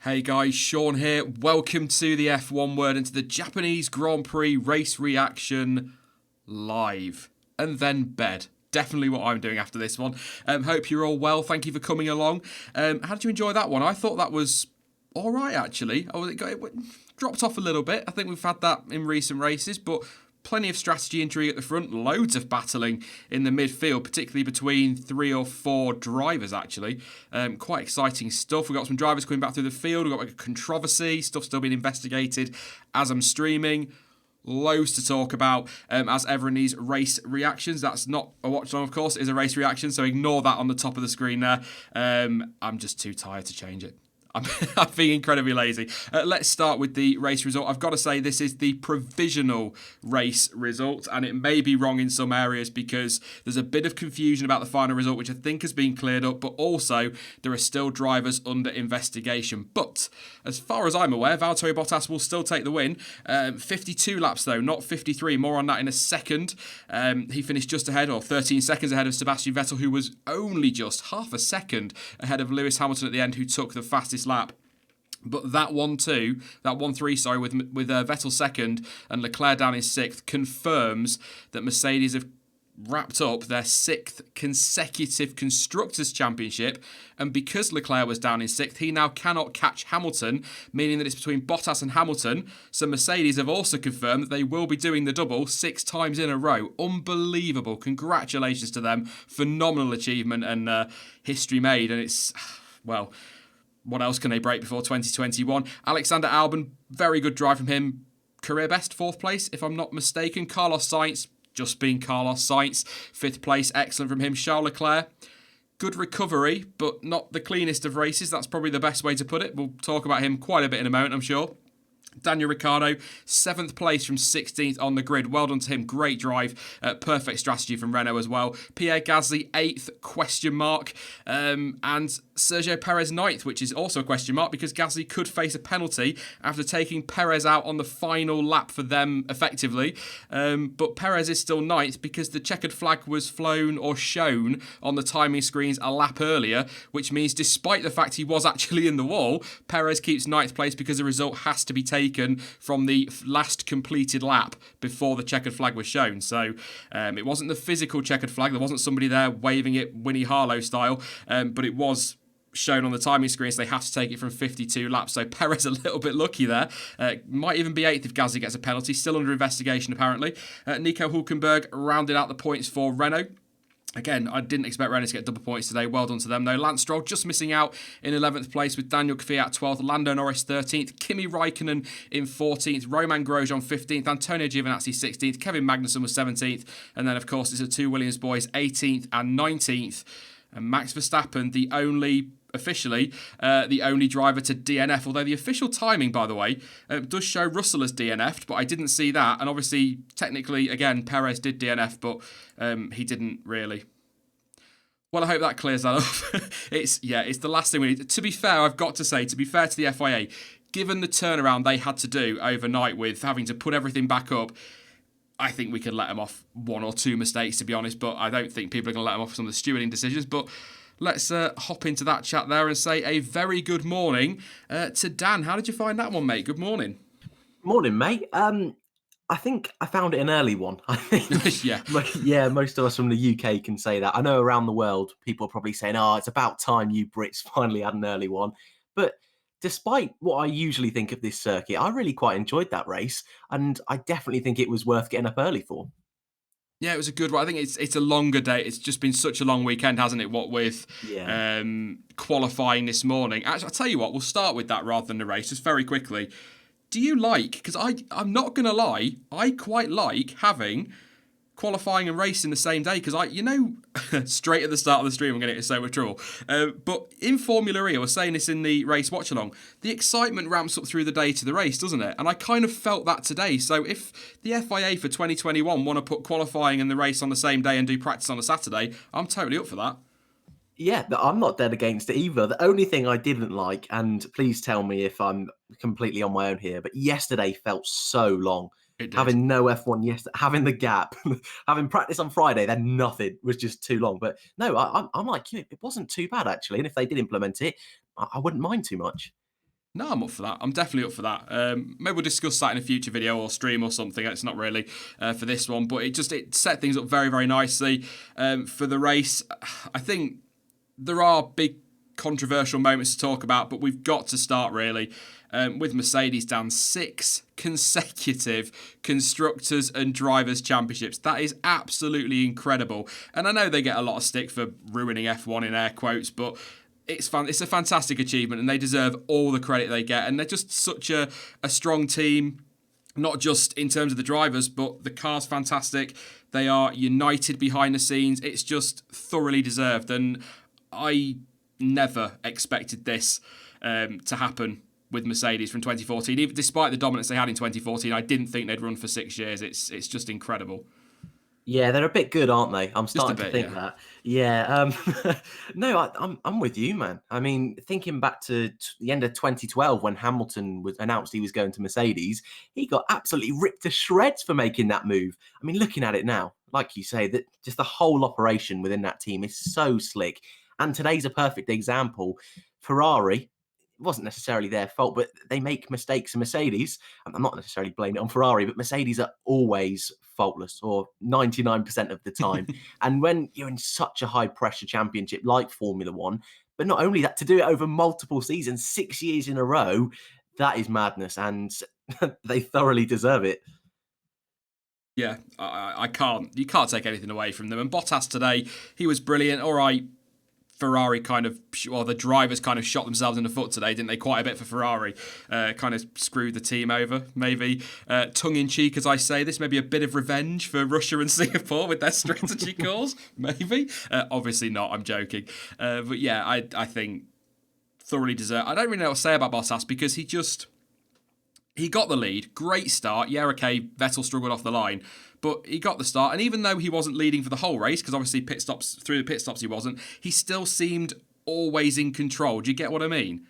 Hey guys, Sean here. Welcome to the F1 Word and to the Japanese Grand Prix race reaction live. And then bed. Definitely what I'm doing after this one. Hope you're all well. Thank you for coming along. How did you enjoy that one? I thought that was all right, actually. It dropped off a little bit. I think we've had that in recent races, but plenty of strategy intrigue at the front, loads of battling in the midfield, particularly between 3 or 4 drivers, actually. Quite exciting stuff. We've got some drivers coming back through the field. We've got like a controversy, stuff still being investigated as I'm streaming. Loads to talk about, as ever in these race reactions. That's not a watch along, of course. It is a race reaction, so ignore that on the top of the screen there. I'm just too tired to change it. I'm being incredibly lazy. Let's start with the race result. I've got to say this is the provisional race result, and it may be wrong in some areas because there's a bit of confusion about the final result, which I think has been cleared up, but also there are still drivers under investigation. But as far as I'm aware, Valtteri Bottas will still take the win. 52 laps though, not 53. More on that in a second. He finished just ahead, or 13 seconds ahead of Sebastian Vettel, who was only just half a second ahead of Lewis Hamilton at the end, who took the fastest lap. But that 1-3, sorry, with Vettel second and Leclerc down in 6th confirms that Mercedes have wrapped up their 6th consecutive Constructors' Championship, and because Leclerc was down in 6th, he now cannot catch Hamilton, meaning that it's between Bottas and Hamilton. So Mercedes have also confirmed that they will be doing the double 6 times in a row. Unbelievable. Congratulations to them. Phenomenal achievement and history made, and it's, well, what else can they break before 2021? Alexander Albon, very good drive from him. Career best, 4th place, if I'm not mistaken. Carlos Sainz, just being Carlos Sainz, 5th place, excellent from him. Charles Leclerc, Good recovery, but not the cleanest of races. That's probably the best way to put it. We'll talk about him quite a bit in a moment, I'm sure. Daniel Ricciardo, 7th place from 16th on the grid. Well done to him. Great drive. Perfect strategy from Renault as well. Pierre Gasly, 8th, question mark. And Sergio Perez, 9th, which is also a question mark because Gasly could face a penalty after taking Perez out on the final lap for them, effectively. But Perez is still 9th because the checkered flag was flown or shown on the timing screens a lap earlier, which means despite the fact he was actually in the wall, Perez keeps 9th place because the result has to be taken from the last completed lap before the checkered flag was shown. So it wasn't the physical checkered flag. There wasn't somebody there waving it Winnie Harlow style, but it was shown on the timing screen, so they have to take it from 52 laps. So Perez a little bit lucky there. Might even be 8th if Gasly gets a penalty. Still under investigation, apparently. Nico Hülkenberg rounded out the points for Renault. Again, I didn't expect Renault to get double points today. Well done to them, though. Lance Stroll just missing out in 11th place with Daniel Kvyat 12th, Lando Norris 13th, Kimi Raikkonen in 14th, Romain Grosjean 15th, Antonio Giovinazzi 16th, Kevin Magnussen was 17th, and then, of course, it's the two Williams boys 18th and 19th. And Max Verstappen, the only driver to DNF, although the official timing, by the way, does show Russell as DNF'd, but I didn't see that. And obviously, technically, again, Perez did DNF, but he didn't really. Well, I hope that clears that up. It's the last thing we need. To be fair, I've got to say, to be fair to the FIA, given the turnaround they had to do overnight with having to put everything back up, I think we could let them off one or two mistakes, to be honest, but I don't think people are going to let them off some of the stewarding decisions. But let's hop into that chat there and say a very good morning to Dan. How did you find that one, mate? Good morning. Morning, mate. I think I found it an early one. I think, yeah, most of us from the UK can say that. I know around the world, people are probably saying, "Oh, it's about time you Brits finally had an early one." But despite what I usually think of this circuit, I really quite enjoyed that race, and I definitely think it was worth getting up early for. Yeah, it was a good one. I think it's a longer day. It's just been such a long weekend, hasn't it? What with qualifying this morning. Actually, I'll tell you what, we'll start with that rather than the race, just very quickly. Do you like, because I'm not going to lie, I quite like having qualifying and racing the same day, because straight at the start of the stream I'm going to get so much trouble, but in Formula E, I was saying this in the race watch along, the excitement ramps up through the day to the race, doesn't it? And I kind of felt that today. So if the FIA for 2021 want to put qualifying and the race on the same day and do practice on a Saturday, I'm totally up for that. Yeah, I'm not dead against it either. The only thing I didn't like, and please tell me if I'm completely on my own here, but yesterday felt so long. Having no F1 yesterday, having the gap, having practice on Friday, then nothing was just too long. But no, I'm like you. It wasn't too bad actually, and if they did implement it, I wouldn't mind too much. No, I'm up for that. I'm definitely up for that. Maybe we'll discuss that in a future video or stream or something. It's not really for this one, but it set things up very, very nicely for the race. I think there are big controversial moments to talk about, but we've got to start really with Mercedes down 6 consecutive Constructors and Drivers' Championships. That is absolutely incredible. And I know they get a lot of stick for ruining F1 in air quotes, but it's fun. It's a fantastic achievement and they deserve all the credit they get. And they're just such a strong team, not just in terms of the drivers, but the car's fantastic. They are united behind the scenes. It's just thoroughly deserved. And I never expected this to happen with Mercedes from 2014. Even despite the dominance they had in 2014, I didn't think they'd run for 6 years. It's just incredible. Yeah, they're a bit good, aren't they? I'm starting to think that. Yeah. No, I'm with you, man. I mean, thinking back to the end of 2012 when Hamilton was announced he was going to Mercedes, he got absolutely ripped to shreds for making that move. I mean, looking at it now, like you say, that just the whole operation within that team is so slick. And today's a perfect example. Ferrari, it wasn't necessarily their fault, but they make mistakes in Mercedes. I'm not necessarily blaming it on Ferrari, but Mercedes are always faultless, or 99% of the time. And when you're in such a high pressure championship like Formula One, but not only that, to do it over multiple seasons, 6 years in a row, that is madness. And they thoroughly deserve it. Yeah, you can't take anything away from them. And Bottas today, he was brilliant. All right, Ferrari the drivers kind of shot themselves in the foot today, didn't they? Quite a bit for Ferrari. Kind of screwed the team over, maybe. Tongue-in-cheek, as I say, this may be a bit of revenge for Russia and Singapore with their strategy calls, maybe. Obviously not, I'm joking. But yeah, I think thoroughly deserved. I don't really know what to say about Bottas because he got the lead. Great start. Yeah, okay, Vettel struggled off the line, but he got the start. And even though he wasn't leading for the whole race, because obviously through the pit stops he wasn't, he still seemed always in control. Do you get what I mean?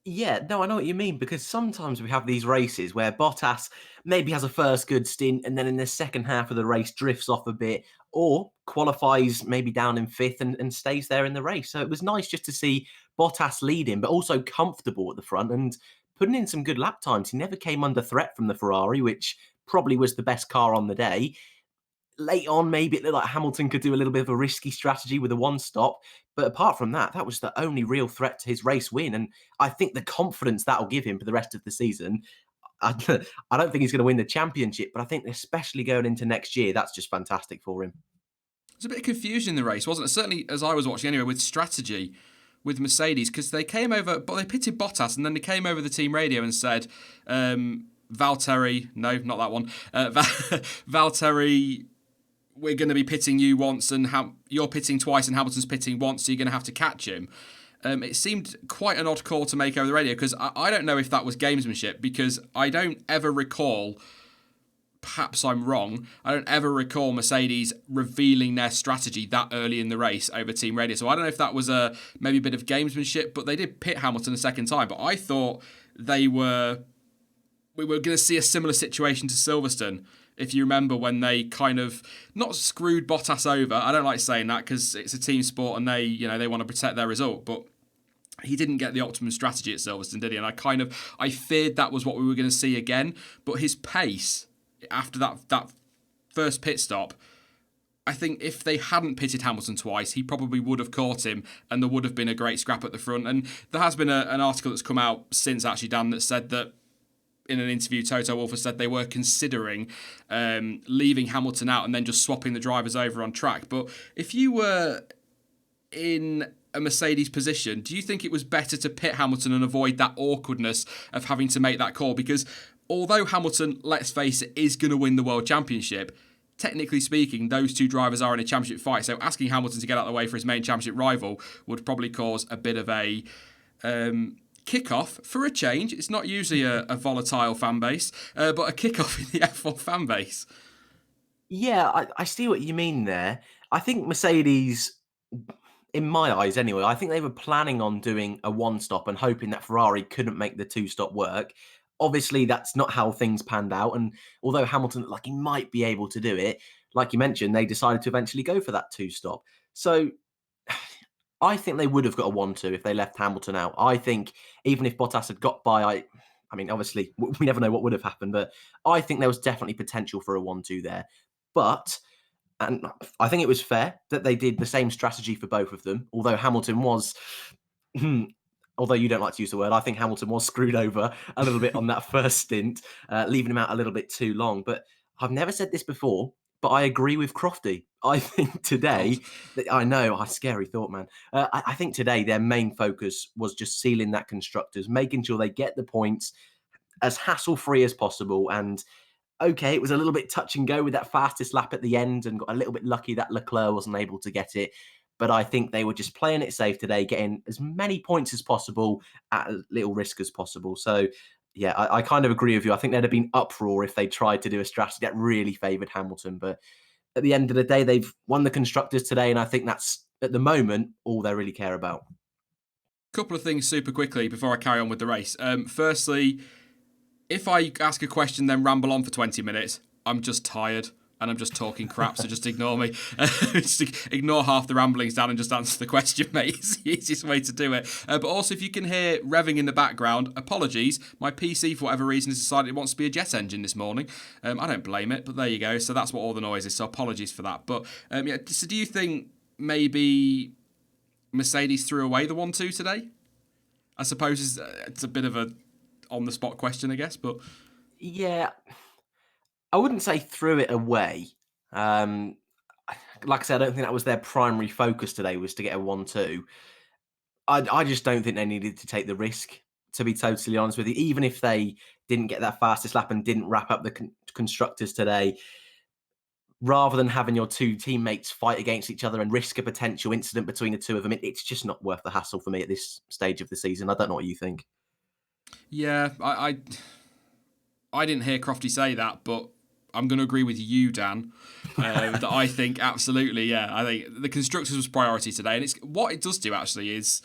Yeah, no, I know what you mean, because sometimes we have these races where Bottas maybe has a first good stint and then in the second half of the race drifts off a bit or qualifies maybe down in fifth and stays there in the race. So it was nice just to see Bottas leading, but also comfortable at the front and putting in some good lap times. He never came under threat from the Ferrari, which probably was the best car on the day. Late on, maybe it looked like Hamilton could do a little bit of a risky strategy with a one stop. But apart from that, that was the only real threat to his race win. And I think the confidence that'll give him for the rest of the season, I don't think he's going to win the championship, but I think especially going into next year, that's just fantastic for him. There's a bit of confusion in the race, wasn't it? Certainly, as I was watching anyway, with strategy with Mercedes, because they came over, but they pitted Bottas, and then they came over the team radio and said, Valtteri, no, not that one, Valtteri, we're going to be pitting you once, and you're pitting twice, and Hamilton's pitting once, so you're going to have to catch him. It seemed quite an odd call to make over the radio, because I don't know if that was gamesmanship, because I don't ever recall, perhaps I'm wrong, I don't ever recall Mercedes revealing their strategy that early in the race over team radio. So I don't know if that was maybe a bit of gamesmanship, but they did pit Hamilton a second time. But I thought we were going to see a similar situation to Silverstone. If you remember when they kind of not screwed Bottas over, I don't like saying that because it's a team sport and they want to protect their result, but he didn't get the optimum strategy at Silverstone, did he? And I feared that was what we were going to see again. But his pace after that first pit stop, I think if they hadn't pitted Hamilton twice, he probably would have caught him and there would have been a great scrap at the front. And there has been an article that's come out since, actually, Dan, that said that in an interview, Toto Wolff has said they were considering leaving Hamilton out and then just swapping the drivers over on track. But if you were in a Mercedes position, do you think it was better to pit Hamilton and avoid that awkwardness of having to make that call? Because although Hamilton, let's face it, is going to win the World Championship, technically speaking, those two drivers are in a championship fight. So asking Hamilton to get out of the way for his main championship rival would probably cause a bit of a kick-off for a change. It's not usually a volatile fan base, but a kick-off in the F1 fan base. Yeah, I see what you mean there. I think Mercedes, in my eyes anyway, I think they were planning on doing a one-stop and hoping that Ferrari couldn't make the two-stop work. Obviously, that's not how things panned out. And although Hamilton looked like he might be able to do it, like you mentioned, they decided to eventually go for that two-stop. So I think they would have got a 1-2 if they left Hamilton out. I think even if Bottas had got by, I mean, obviously, we never know what would have happened, but I think there was definitely potential for a 1-2 there. But, and I think it was fair that they did the same strategy for both of them, although Hamilton was, although you don't like to use the word, I think Hamilton was screwed over a little bit on that first stint, leaving him out a little bit too long. But I've never said this before, but I agree with Crofty. I think today, I know, a scary thought, man. I think today their main focus was just sealing that constructors, making sure they get the points as hassle-free as possible. And okay, it was a little bit touch and go with that fastest lap at the end and got a little bit lucky that Leclerc wasn't able to get it. But I think they were just playing it safe today, getting as many points as possible at as little risk as possible. So, yeah, I kind of agree with you. I think there'd have been uproar if they tried to do a strategy that really favoured Hamilton. But at the end of the day, they've won the constructors today, and I think that's, at the moment, all they really care about. Couple of things super quickly before I carry on with the race. Firstly, if I ask a question then ramble on for 20 minutes, I'm just tired and I'm just talking crap, so just ignore me. Just ignore half the ramblings down and just answer the question, mate. It's the easiest way to do it. But also, if you can hear revving in the background, apologies. My PC, for whatever reason, has decided it wants to be a jet engine this morning. I don't blame it, but there you go. So that's what all the noise is, so apologies for that. But yeah, so do you think maybe Mercedes threw away the 1-2 today? I suppose it's a bit of a on-the-spot question, I guess, but... Yeah, I wouldn't say threw it away. like I said, I don't think that was their primary focus today, was to get a 1-2. I just don't think they needed to take the risk, to be totally honest with you. Even if they didn't get that fastest lap and didn't wrap up the constructors today, rather than having your two teammates fight against each other and risk a potential incident between the two of them, it's just not worth the hassle for me at this stage of the season. I don't know what you think. Yeah, I didn't hear Crofty say that, but I'm going to agree with you, Dan. That I think absolutely, yeah. I think the constructors was priority today, and it's what it does do actually is,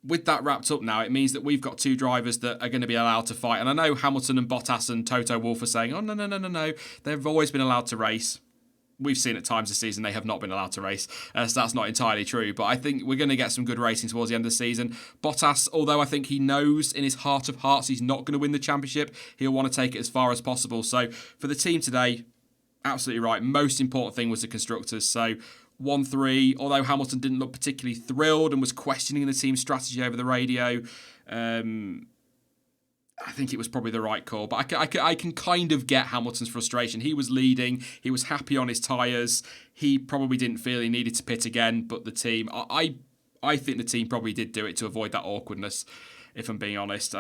with that wrapped up now, it means that we've got two drivers that are going to be allowed to fight. And I know Hamilton and Bottas and Toto Wolff are saying, "Oh no, they've always been allowed to race." We've seen at times this season they have not been allowed to race, so that's not entirely true. But I think we're going to get some good racing towards the end of the season. Bottas, although I think he knows in his heart of hearts he's not going to win the championship, he'll want to take it as far as possible. So for the team today, absolutely right. Most important thing was the constructors. So 1-3, although Hamilton didn't look particularly thrilled and was questioning the team's strategy over the radio, I think it was probably the right call. But I can kind of get Hamilton's frustration. He was leading. He was happy on his tyres. He probably didn't feel he needed to pit again. But the team, I think the team probably did do it to avoid that awkwardness, if I'm being honest.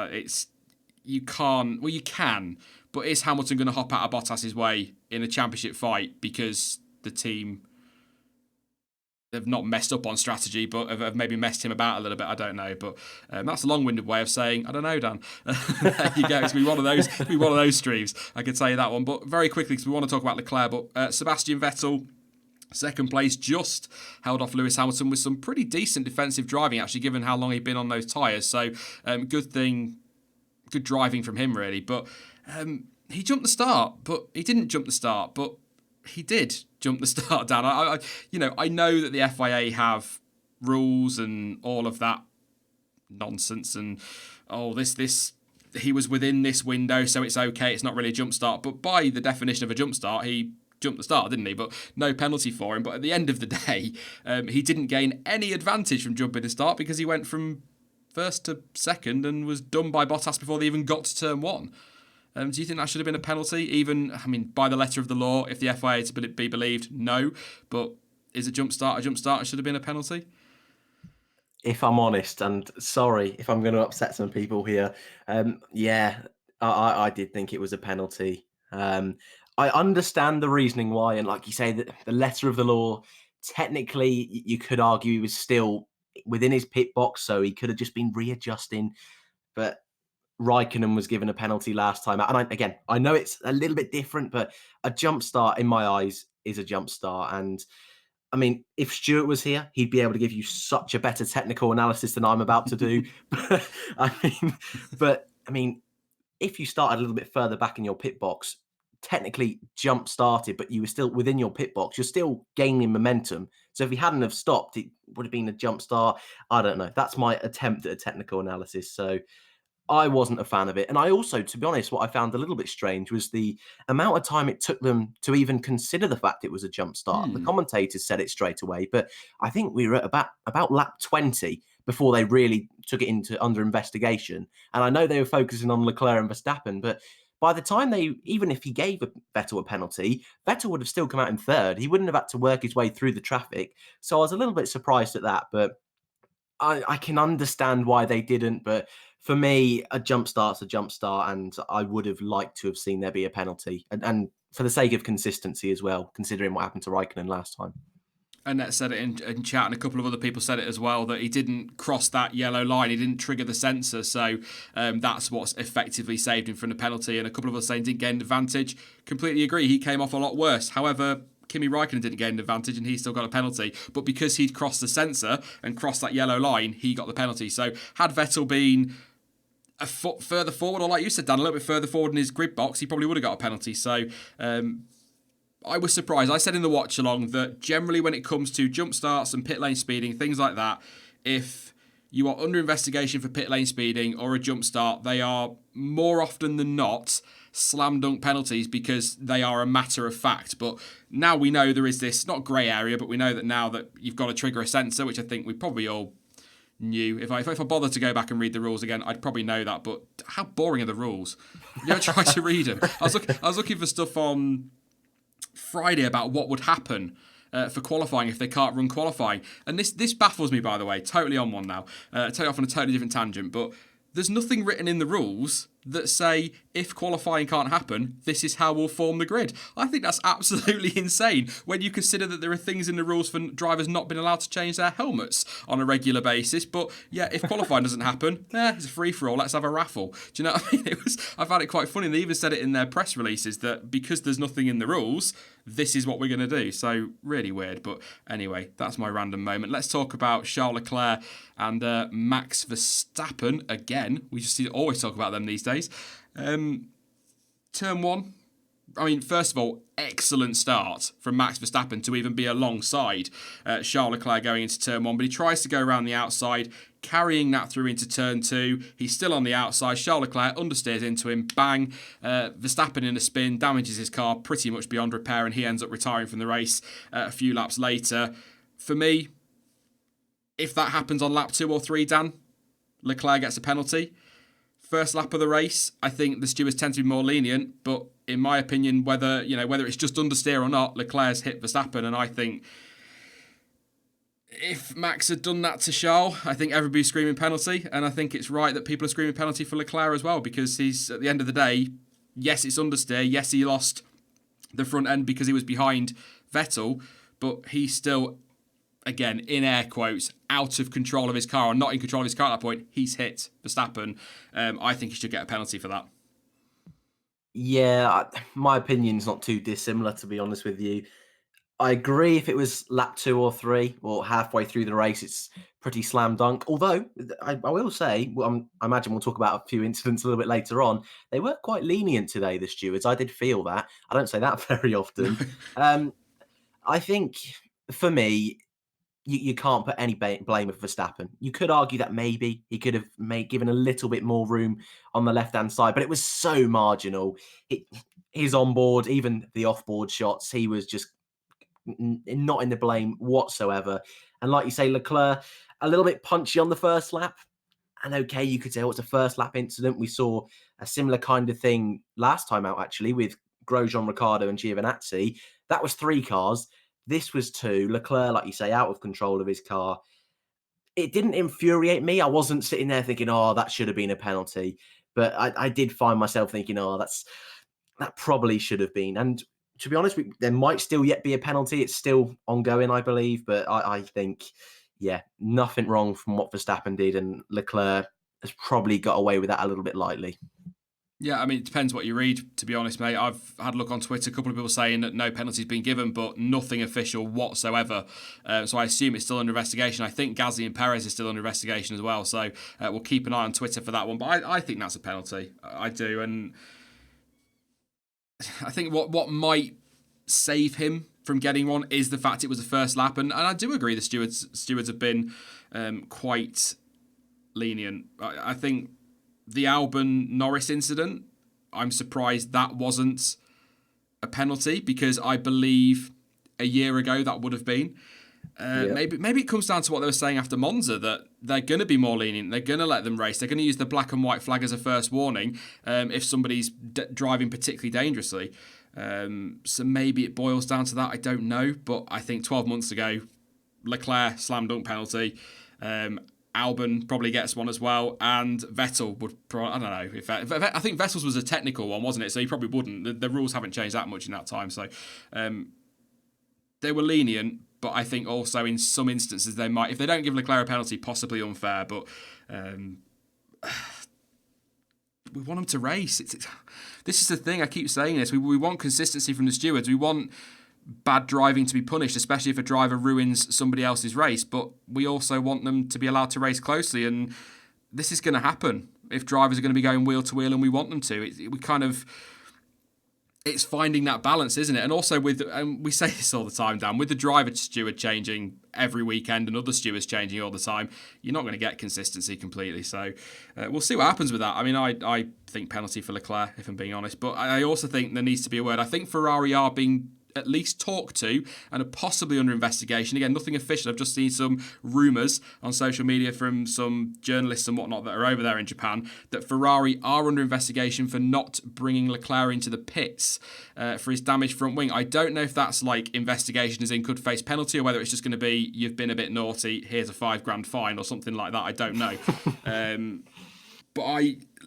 You can. But is Hamilton going to hop out of Bottas's way in a championship fight because the team have not messed up on strategy, but have maybe messed him about a little bit? I don't know, but that's a long-winded way of saying I don't know, Dan. There you go. It's be one of those streams. I could tell you that one. But very quickly, because we want to talk about Leclerc, but Sebastian Vettel, second place, just held off Lewis Hamilton with some pretty decent defensive driving, actually, given how long he'd been on those tyres. So good driving from him, really. But he jumped the start, but he didn't jump the start, but he did jump the start, Dan. I know that the FIA have rules and all of that nonsense, and this he was within this window, so it's okay. It's not really a jump start, but by the definition of a jump start, he jumped the start, didn't he? But no penalty for him. But at the end of the day, he didn't gain any advantage from jumping the start because he went from first to second and was done by Bottas before they even got to turn one. Do you think that should have been a penalty? Even, by the letter of the law, if the FIA to be believed, no. But is a jump start and should have been a penalty? If I'm honest, and sorry if I'm going to upset some people here, I did think it was a penalty. I understand the reasoning why, and like you say, that the letter of the law, technically, you could argue he was still within his pit box, so he could have just been readjusting. But Raikkonen was given a penalty last time. And I know it's a little bit different, but a jump start in my eyes is a jump start. And if Stuart was here, he'd be able to give you such a better technical analysis than I'm about to do. but if you started a little bit further back in your pit box, technically jump started, but you were still within your pit box, you're still gaining momentum. So if he hadn't have stopped, it would have been a jump start. I don't know. That's my attempt at a technical analysis. So I wasn't a fan of it. And I also, to be honest, what I found a little bit strange was the amount of time it took them to even consider the fact it was a jump start. The commentators said it straight away, but I think we were at about lap 20 before they really took it under investigation. And I know they were focusing on Leclerc and Verstappen, but by the time even if he gave Vettel a penalty, Vettel would have still come out in third. He wouldn't have had to work his way through the traffic. So I was a little bit surprised at that, but I can understand why they didn't. But for me, a jump start's a jump start, and I would have liked to have seen there be a penalty. And for the sake of consistency as well, considering what happened to Raikkonen last time. Annette said it in chat, and a couple of other people said it as well, that he didn't cross that yellow line. He didn't trigger the sensor. So that's what's effectively saved him from the penalty. And a couple of us saying didn't gain an advantage. Completely agree. He came off a lot worse. However, Kimi Raikkonen didn't gain an advantage and he still got a penalty. But because he'd crossed the sensor and crossed that yellow line, he got the penalty. So had Vettel been a foot further forward, or like you said, Dan, a little bit further forward in his grid box, he probably would have got a penalty. So I was surprised. I said in the watch along that generally when it comes to jump starts and pit lane speeding, things like that, if you are under investigation for pit lane speeding or a jump start, they are more often than not slam dunk penalties because they are a matter of fact. But now we know there is this, not grey area, but we know that now that you've got to trigger a sensor, which I think we probably all knew. If I bother to go back and read the rules again, I'd probably know that. But how boring are the rules? You ever try to read them? I was looking for stuff on Friday about what would happen for qualifying if they can't run qualifying. And this baffles me, by the way. Totally on one now. Totally off on a totally different tangent. But there's nothing written in the rules that say if qualifying can't happen, this is how we'll form the grid. I think that's absolutely insane when you consider that there are things in the rules for drivers not being allowed to change their helmets on a regular basis. But yeah, if qualifying doesn't happen, it's a free-for-all. Let's have a raffle. Do you know what I mean? I found it quite funny. They even said it in their press releases that because there's nothing in the rules, this is what we're going to do. So really weird. But anyway, that's my random moment. Let's talk about Charles Leclerc and Max Verstappen again. We just always talk about them these days. Turn one. I mean, first of all, excellent start from Max Verstappen to even be alongside Charles Leclerc going into turn one. But he tries to go around the outside, carrying that through into turn two. He's still on the outside. Charles Leclerc understeers into him. Bang. Verstappen in a spin, damages his car pretty much beyond repair, and he ends up retiring from the race a few laps later. For me, if that happens on lap 2 or 3, Dan, Leclerc gets a penalty. First lap of the race, I think the stewards tend to be more lenient, but in my opinion, whether it's just understeer or not, Leclerc's hit Verstappen, and I think if Max had done that to Charles, I think everybody's screaming penalty, and I think it's right that people are screaming penalty for Leclerc as well, because he's, at the end of the day, yes, it's understeer, yes, he lost the front end because he was behind Vettel, but he's still, again, in air quotes, out of control of his car, or not in control of his car at that point. He's hit Verstappen. I think he should get a penalty for that. Yeah, my opinion's not too dissimilar, to be honest with you. I agree if it was lap 2 or 3 or halfway through the race, it's pretty slam dunk. Although, I will say, I imagine we'll talk about a few incidents a little bit later on. They were quite lenient today, the stewards. I did feel that. I don't say that very often. I think, for me, you can't put any blame of Verstappen. You could argue that maybe he could have given a little bit more room on the left-hand side, but it was so marginal. His onboard, even the off-board shots, he was just not in the blame whatsoever. And like you say, Leclerc, a little bit punchy on the first lap. And okay, you could say, it's a first lap incident. We saw a similar kind of thing last time out, actually, with Grosjean, Ricciardo and Giovinazzi. That was 3 cars. This was 2. Leclerc, like you say, out of control of his car. It didn't infuriate me. I wasn't sitting there thinking, that should have been a penalty. But I did find myself thinking, that probably should have been. And to be honest, there might still yet be a penalty. It's still ongoing, I believe. But I think, nothing wrong from what Verstappen did. And Leclerc has probably got away with that a little bit lightly. Yeah, I mean, it depends what you read, to be honest, mate. I've had a look on Twitter, a couple of people saying that no penalty's been given, but nothing official whatsoever. So I assume it's still under investigation. I think Gasly and Perez is still under investigation as well. So we'll keep an eye on Twitter for that one. But I think that's a penalty. I do. And I think what might save him from getting one is the fact it was the first lap. And I do agree the stewards have been quite lenient. I think the Albon-Norris incident, I'm surprised that wasn't a penalty, because I believe a year ago that would have been. Maybe it comes down to what they were saying after Monza, that they're going to be more lenient. They're going to let them race. They're going to use the black and white flag as a first warning if somebody's driving particularly dangerously. So maybe it boils down to that. I don't know. But I think 12 months ago, Leclerc slam dunk penalty. Albon probably gets one as well, and Vettel would probably, I don't know. I think Vettel's was a technical one, wasn't it? So he probably wouldn't. The rules haven't changed that much in that time. So they were lenient, but I think also in some instances they might, if they don't give Leclerc a penalty, possibly unfair. But we want them to race. This is the thing, I keep saying this. We want consistency from the stewards. We want bad driving to be punished, especially if a driver ruins somebody else's race, but we also want them to be allowed to race closely, and this is going to happen if drivers are going to be going wheel to wheel, and we want them to. It's finding that balance, isn't it? And also and we say this all the time, Dan, with the driver steward changing every weekend and other stewards changing all the time, you're not going to get consistency completely. So we'll see what happens with that. I mean, I think penalty for Leclerc, if I'm being honest, but I also think there needs to be a word. I think Ferrari are being at least talked to and are possibly under investigation. Again, nothing official. I've just seen some rumours on social media from some journalists and whatnot that are over there in Japan that Ferrari are under investigation for not bringing Leclerc into the pits for his damaged front wing. I don't know if that's like investigation as in could face penalty, or whether it's just going to be you've been a bit naughty, here's a $5,000 fine or something like that. I don't know. But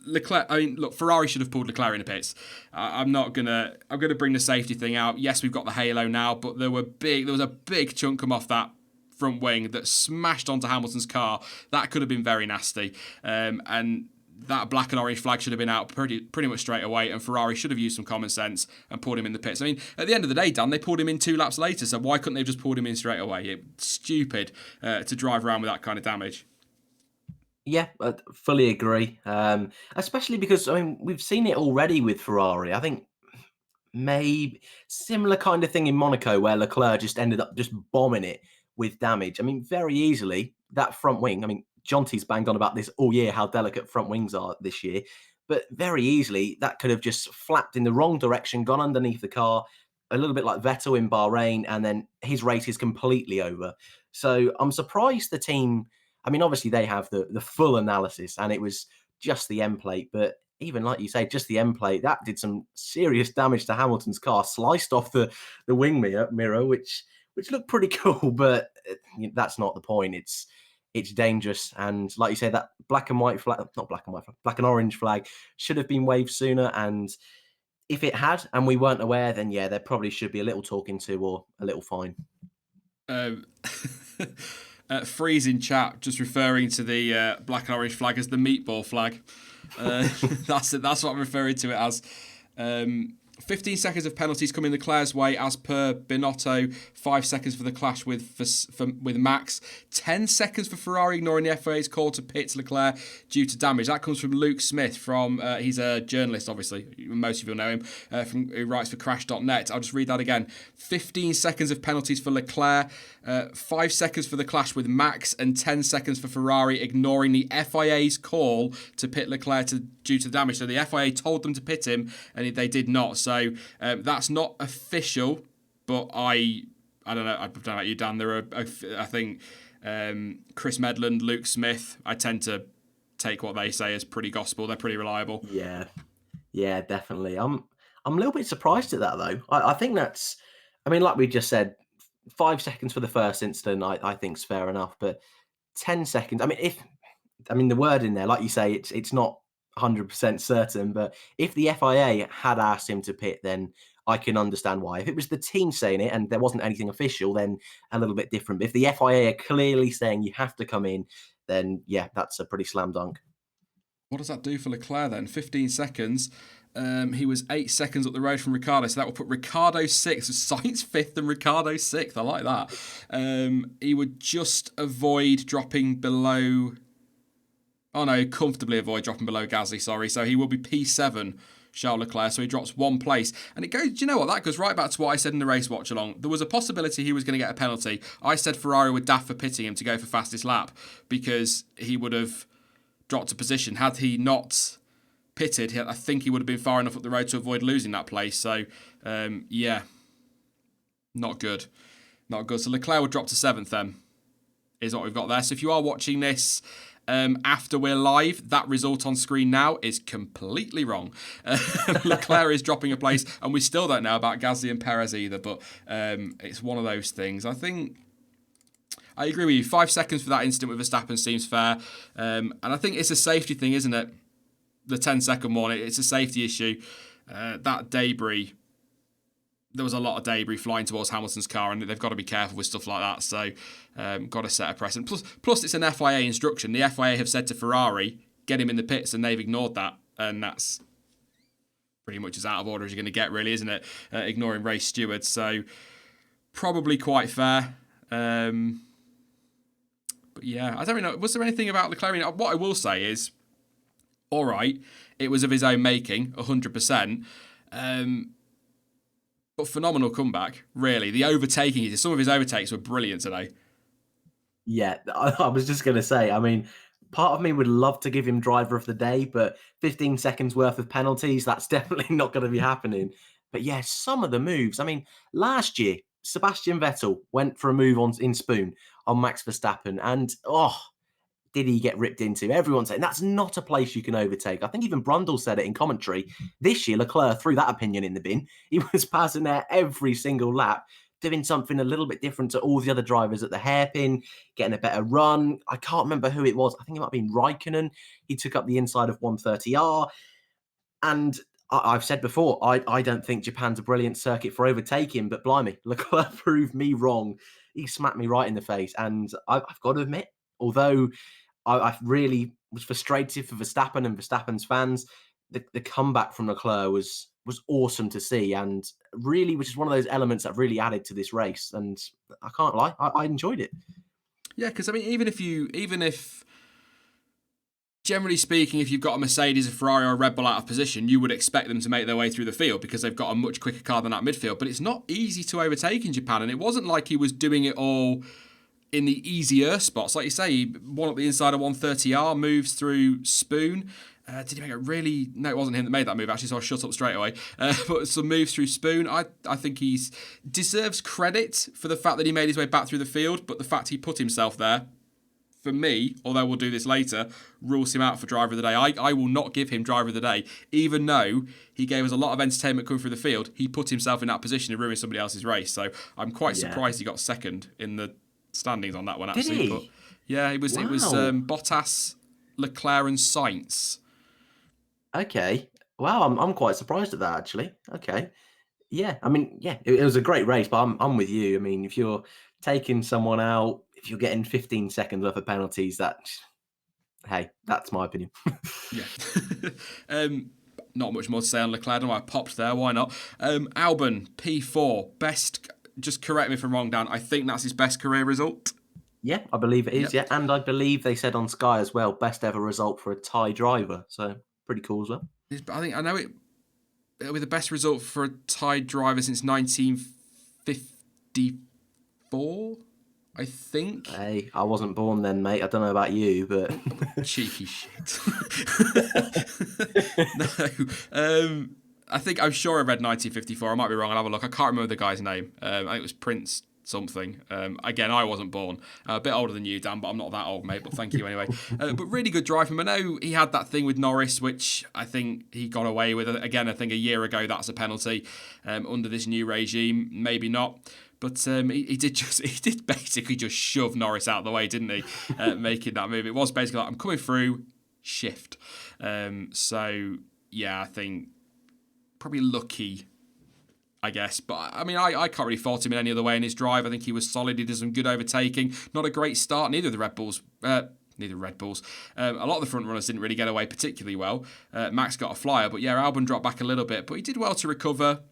Leclerc, I mean, look, Ferrari should have pulled Leclerc in the pits. I'm gonna bring the safety thing out. Yes, we've got the halo now, but there was a big chunk come off that front wing that smashed onto Hamilton's car. That could have been very nasty. And that black and orange flag should have been out pretty much straight away, and Ferrari should have used some common sense and pulled him in the pits. I mean, at the end of the day, Dan, they pulled him in 2 laps later, so why couldn't they have just pulled him in straight away? It's stupid to drive around with that kind of damage. Yeah, I fully agree. Especially because, I mean, we've seen it already with Ferrari. I think maybe similar kind of thing in Monaco where Leclerc just ended up just bombing it with damage. I mean, very easily, that front wing, I mean, Jonty's banged on about this all year, how delicate front wings are this year. But very easily, that could have just flapped in the wrong direction, gone underneath the car, a little bit like Vettel in Bahrain, and then his race is completely over. So I'm surprised the team, I mean, obviously they have the full analysis, and it was just the end plate. But even like you say, just the end plate, that did some serious damage to Hamilton's car, sliced off the wing mirror, which looked pretty cool. But that's not the point. It's dangerous. And like you say, that black and white flag, not black and white flag, black and orange flag should have been waved sooner. And if it had, and we weren't aware, then yeah, there probably should be a little talking to or a little fine. Freeze in chat, just referring to the black and orange flag as the meatball flag. That's what I'm referring to it as. 15 seconds of penalties coming Leclerc's way as per Binotto. 5 seconds for the clash with Max. 10 seconds for Ferrari ignoring the FIA's call to pit Leclerc due to damage. That comes from Luke Smith from, he's a journalist obviously, most of you will know him, who writes for Crash.net. I'll just read that again. 15 seconds of penalties for Leclerc, 5 seconds for the clash with Max, and 10 seconds for Ferrari ignoring the FIA's call to pit Leclerc due to damage. So the FIA told them to pit him and they did not. So that's not official, but I don't know. I don't know about you, Dan. There are, I think, Chris Medland, Luke Smith. I tend to take what they say as pretty gospel. They're pretty reliable. Yeah, definitely. I'm a little bit surprised at that though. I think that's, I mean, like we just said, 5 seconds for the first incident, I think is fair enough. But 10 seconds. I mean, the word in there, like you say, it's not 100% certain, but if the FIA had asked him to pit, then I can understand why. If it was the team saying it and there wasn't anything official, then a little bit different. But if the FIA are clearly saying you have to come in, then yeah, that's a pretty slam dunk. What does that do for Leclerc then? 15 seconds. He was 8 seconds up the road from Ricciardo, so that will put Ricciardo 6th, Sainz 5th and Ricciardo 6th. I like that. He would just avoid dropping below... Oh no, comfortably avoid dropping below Gasly, sorry. So he will be P7, Charles Leclerc, so he drops 1 place. And it goes, do you know what? That goes right back to what I said in the race watch along. There was a possibility he was going to get a penalty. I said Ferrari would daft for pitting him to go for fastest lap because he would have dropped a position. Had he not pitted, I think he would have been far enough up the road to avoid losing that place. So, yeah, not good. Not good. So Leclerc would drop to 7th then, is what we've got there. So if you are watching this... after we're live, that result on screen now is completely wrong. Leclerc is dropping a place, and we still don't know about Gasly and Perez either, but it's one of those things. I think I agree with you. 5 seconds for that incident with Verstappen seems fair, and I think it's a safety thing, isn't it? The 10-second one, it's a safety issue. That debris... There was a lot of debris flying towards Hamilton's car, and they've got to be careful with stuff like that. So, got to set a precedent. Plus, it's an FIA instruction. The FIA have said to Ferrari, get him in the pits, and they've ignored that. And that's pretty much as out of order as you're going to get, really, isn't it? Ignoring race stewards. So, probably quite fair. But yeah, I don't really know. Was there anything about Leclerc? What I will say is, all right, it was of his own making, 100%. But phenomenal comeback, really. The overtaking, some of his overtakes were brilliant today. Yeah, I was just going to say, I mean, part of me would love to give him driver of the day, but 15 seconds worth of penalties, that's definitely not going to be happening. But yeah, some of the moves. I mean, last year, Sebastian Vettel went for a move on in spoon on Max Verstappen, and did he get ripped into? Everyone's saying that's not a place you can overtake. I think even Brundle said it in commentary. This year, Leclerc threw that opinion in the bin. He was passing there every single lap, doing something a little bit different to all the other drivers at the hairpin, getting a better run. I can't remember who it was. I think it might have been Raikkonen. He took up the inside of 130R. And I've said before, I don't think Japan's a brilliant circuit for overtaking, but blimey, Leclerc proved me wrong. He smacked me right in the face. And I've got to admit, although I really was frustrated for Verstappen and Verstappen's fans, the comeback from Leclerc was awesome to see, and really was just one of those elements that really added to this race. And I can't lie, I enjoyed it. Yeah, because I mean, even if generally speaking, if you've got a Mercedes, a Ferrari, or a Red Bull out of position, you would expect them to make their way through the field because they've got a much quicker car than that midfield. But it's not easy to overtake in Japan, and it wasn't like he was doing it all in the easier spots. Like you say, he won up the inside of 130R, moves through spoon. Did he make it really? No, it wasn't him that made that move, actually, so I shut up straight away. But some moves through spoon. I think he deserves credit for the fact that he made his way back through the field, but the fact he put himself there, for me, although we'll do this later, rules him out for driver of the day. I will not give him driver of the day, even though he gave us a lot of entertainment coming through the field. He put himself in that position to ruin somebody else's race. So I'm quite surprised he got second in the standings on that one, actually. Did he? But yeah, it was Bottas, Leclerc, and Sainz. Okay. Wow, I'm quite surprised at that, actually. Okay. Yeah, I mean, yeah, it was a great race, but I'm with you. I mean, if you're taking someone out, if you're getting 15 seconds worth of penalties, hey, that's my opinion. Yeah. Not much more to say on Leclerc. I don't know why I popped there. Why not? Albon, P4, best. Just correct me if I'm wrong, Dan. I think that's his best career result. Yeah, I believe it is. Yep. Yeah, and I believe they said on Sky as well, best ever result for a Thai driver. So pretty cool as well. I know it'll be the best result for a Thai driver since 1954. I think. Hey, I wasn't born then, mate. I don't know about you, but cheeky shit. No, I'm sure I read 1954. I might be wrong. I'll have a look. I can't remember the guy's name. I think it was Prince something. Again, I wasn't born. A bit older than you, Dan, but I'm not that old, mate. But thank you anyway. But really good drive from him. I know he had that thing with Norris, which I think he got away with. Again, I think a year ago that's a penalty under this new regime. Maybe not. But he did basically just shove Norris out of the way, didn't he? Making that move. It was basically like, I'm coming through, shift. So, yeah, I think probably lucky, I guess. But, I mean, I can't really fault him in any other way in his drive. I think he was solid. He did some good overtaking. Not a great start. Neither of the Red Bulls. A lot of the front runners didn't really get away particularly well. Max got a flyer. But, yeah, Albon dropped back a little bit. But he did well to recover.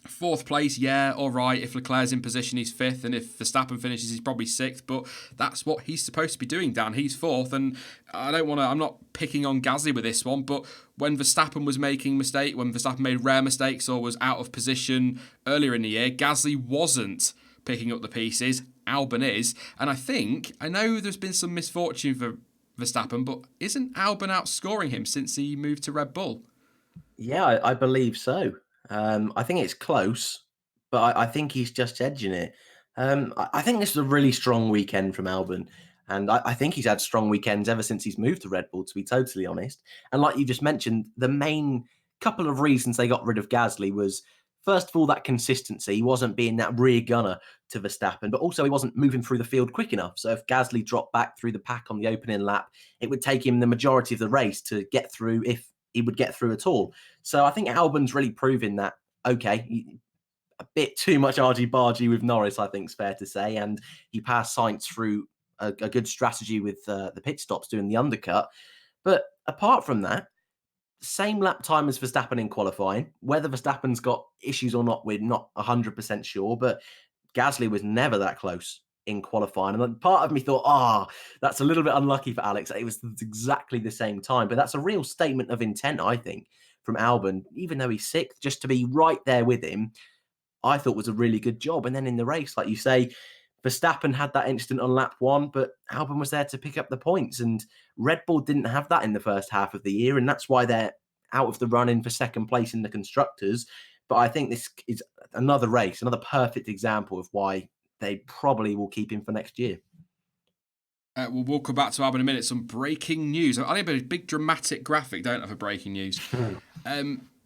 Fourth place, yeah, all right. If Leclerc's in position, he's fifth, and if Verstappen finishes, he's probably sixth. But that's what he's supposed to be doing, Dan. He's fourth, and I'm not picking on Gasly with this one, but when Verstappen made rare mistakes or was out of position earlier in the year, Gasly wasn't picking up the pieces. Albon is, and I know there's been some misfortune for Verstappen, but isn't Albon outscoring him since he moved to Red Bull? Yeah, I believe so. I think it's close, but I think he's just edging it. I think this is a really strong weekend from Albon, and I think he's had strong weekends ever since he's moved to Red Bull, to be totally honest. And like you just mentioned, the main couple of reasons they got rid of Gasly was, first of all, that consistency. He wasn't being that rear gunner to Verstappen, but also he wasn't moving through the field quick enough. So if Gasly dropped back through the pack on the opening lap, it would take him the majority of the race to get through, if he would get through at all. So I think Albon's really proving that, okay, a bit too much argy-bargy with Norris, I think is fair to say. And he passed Sainz through a good strategy with the pit stops doing the undercut. But apart from that, same lap time as Verstappen in qualifying. Whether Verstappen's got issues or not, we're not 100% sure. But Gasly was never that close in qualifying. And part of me thought, that's a little bit unlucky for Alex. It was exactly the same time. But that's a real statement of intent, I think, from Albon. Even though he's sixth, just to be right there with him, I thought was a really good job. And then in the race, like you say, Verstappen had that incident on lap one, but Albon was there to pick up the points. And Red Bull didn't have that in the first half of the year. And that's why they're out of the running for second place in the Constructors. But I think this is another race, another perfect example of why they probably will keep him for next year. We'll come back to Albon in a minute. Some breaking news. I need a big dramatic graphic, don't I, for breaking news.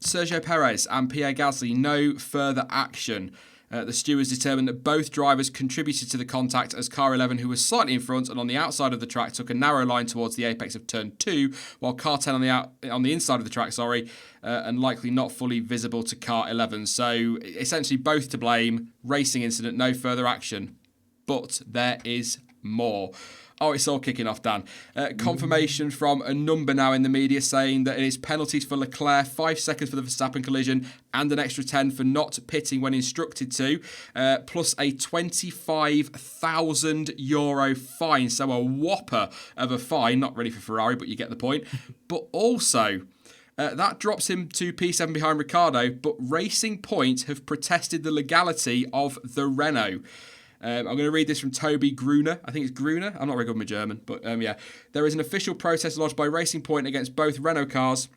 Sergio Perez and Pierre Gasly, no further action. The stewards determined that both drivers contributed to the contact as car 11, who was slightly in front and on the outside of the track, took a narrow line towards the apex of turn 2, while car 10 on the inside of the track, and likely not fully visible to car 11. So essentially both to blame. Racing incident, no further action. But there is more. Oh, it's all kicking off, Dan. Confirmation from a number now in the media saying that it is penalties for Leclerc, 5 seconds for the Verstappen collision, and an extra 10 for not pitting when instructed to, plus a €25,000 fine. So a whopper of a fine, not really for Ferrari, but you get the point. But also, that drops him to P7 behind Ricciardo, but Racing Point have protested the legality of the Renault. I'm going to read this from Toby Gruner. I think it's Gruner. I'm not very good with German, but yeah. There is an official protest lodged by Racing Point against both Renault cars'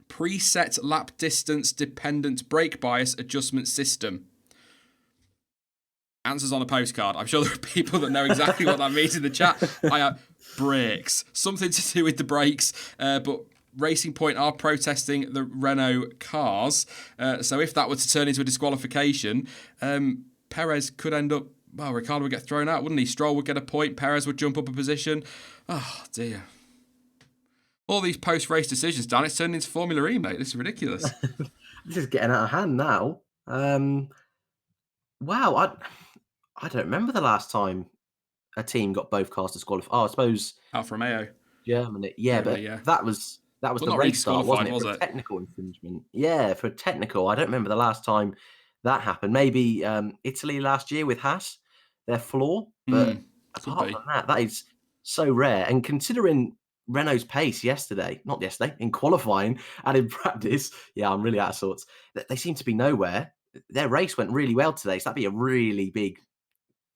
preset lap distance dependent brake bias adjustment system. Answers on a postcard. I'm sure there are people that know exactly what that means in the chat. Brakes. Something to do with the brakes, but Racing Point are protesting the Renault cars. So if that were to turn into a disqualification, Perez could end up... Well, Ricciardo would get thrown out, wouldn't he? Stroll would get a point. Perez would jump up a position. Oh, dear. All these post-race decisions, Dan, it's turned into Formula E, mate. This is ridiculous. This is getting out of hand now. Wow, I don't remember the last time a team got both cars disqualified. Oh, I suppose... Alfa Romeo. Germany. Yeah, but yeah. That was the race start, wasn't it? For technical infringement. Yeah, for technical. I don't remember the last time that happened. Maybe Italy last year with Haas, their floor. But apart from that is so rare. And considering Renault's pace in qualifying and in practice, yeah, I'm really out of sorts. They seem to be nowhere. Their race went really well today, so that'd be a really big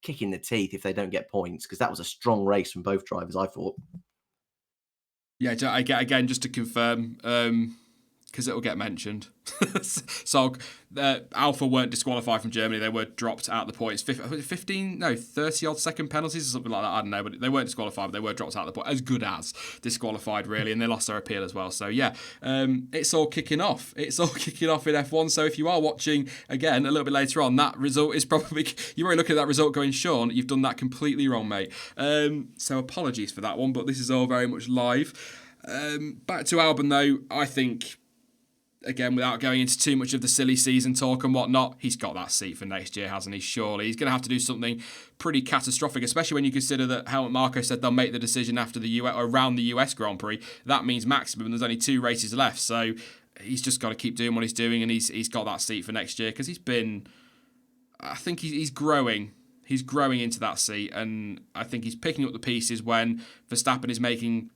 kick in the teeth if they don't get points, because that was a strong race from both drivers, I thought. Yeah, again, just to confirm, because it'll get mentioned. So Alpha weren't disqualified from Germany. They were dropped out of the points. 30-odd second penalties or something like that. I don't know, but they weren't disqualified, but they were dropped out of the point. As good as disqualified, really, and they lost their appeal as well. So, yeah, it's all kicking off. It's all kicking off in F1. So if you are watching, again, a little bit later on, that result is probably... You're already looking at that result going, Sean, you've done that completely wrong, mate. So apologies for that one, but this is all very much live. Back to Albon, though, I think... Again, without going into too much of the silly season talk and whatnot, he's got that seat for next year, hasn't he? Surely. He's going to have to do something pretty catastrophic, especially when you consider that Helmut Marko said they'll make the decision after the US, or around the US Grand Prix. That means maximum. There's only 2 races left. So he's just got to keep doing what he's doing, and he's got that seat for next year, because he's been... I think he's growing. He's growing into that seat, and I think he's picking up the pieces when Verstappen is making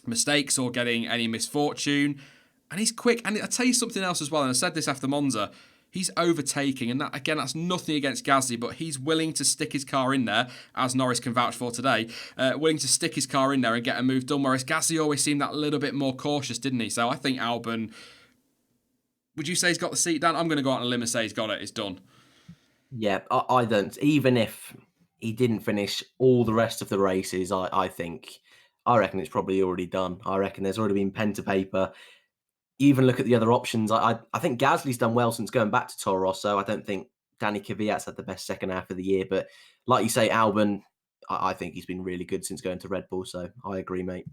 mistakes or getting any misfortune. And he's quick. And I'll tell you something else as well, and I said this after Monza, he's overtaking. And that, again, that's nothing against Gasly, but he's willing to stick his car in there, as Norris can vouch for today, willing to stick his car in there and get a move done, whereas Gasly always seemed that little bit more cautious, didn't he? So I think Albon... Would you say he's got the seat, Dan? I'm going to go out on a limb and say he's got it. It's done. Yeah, I don't. Even if he didn't finish all the rest of the races, I reckon it's probably already done. I reckon there's already been pen to paper. Even look at the other options. I think Gasly's done well since going back to Toro Rosso. I don't think Danny Kvyat's had the best second half of the year. But like you say, Albon, I think he's been really good since going to Red Bull. So I agree, mate.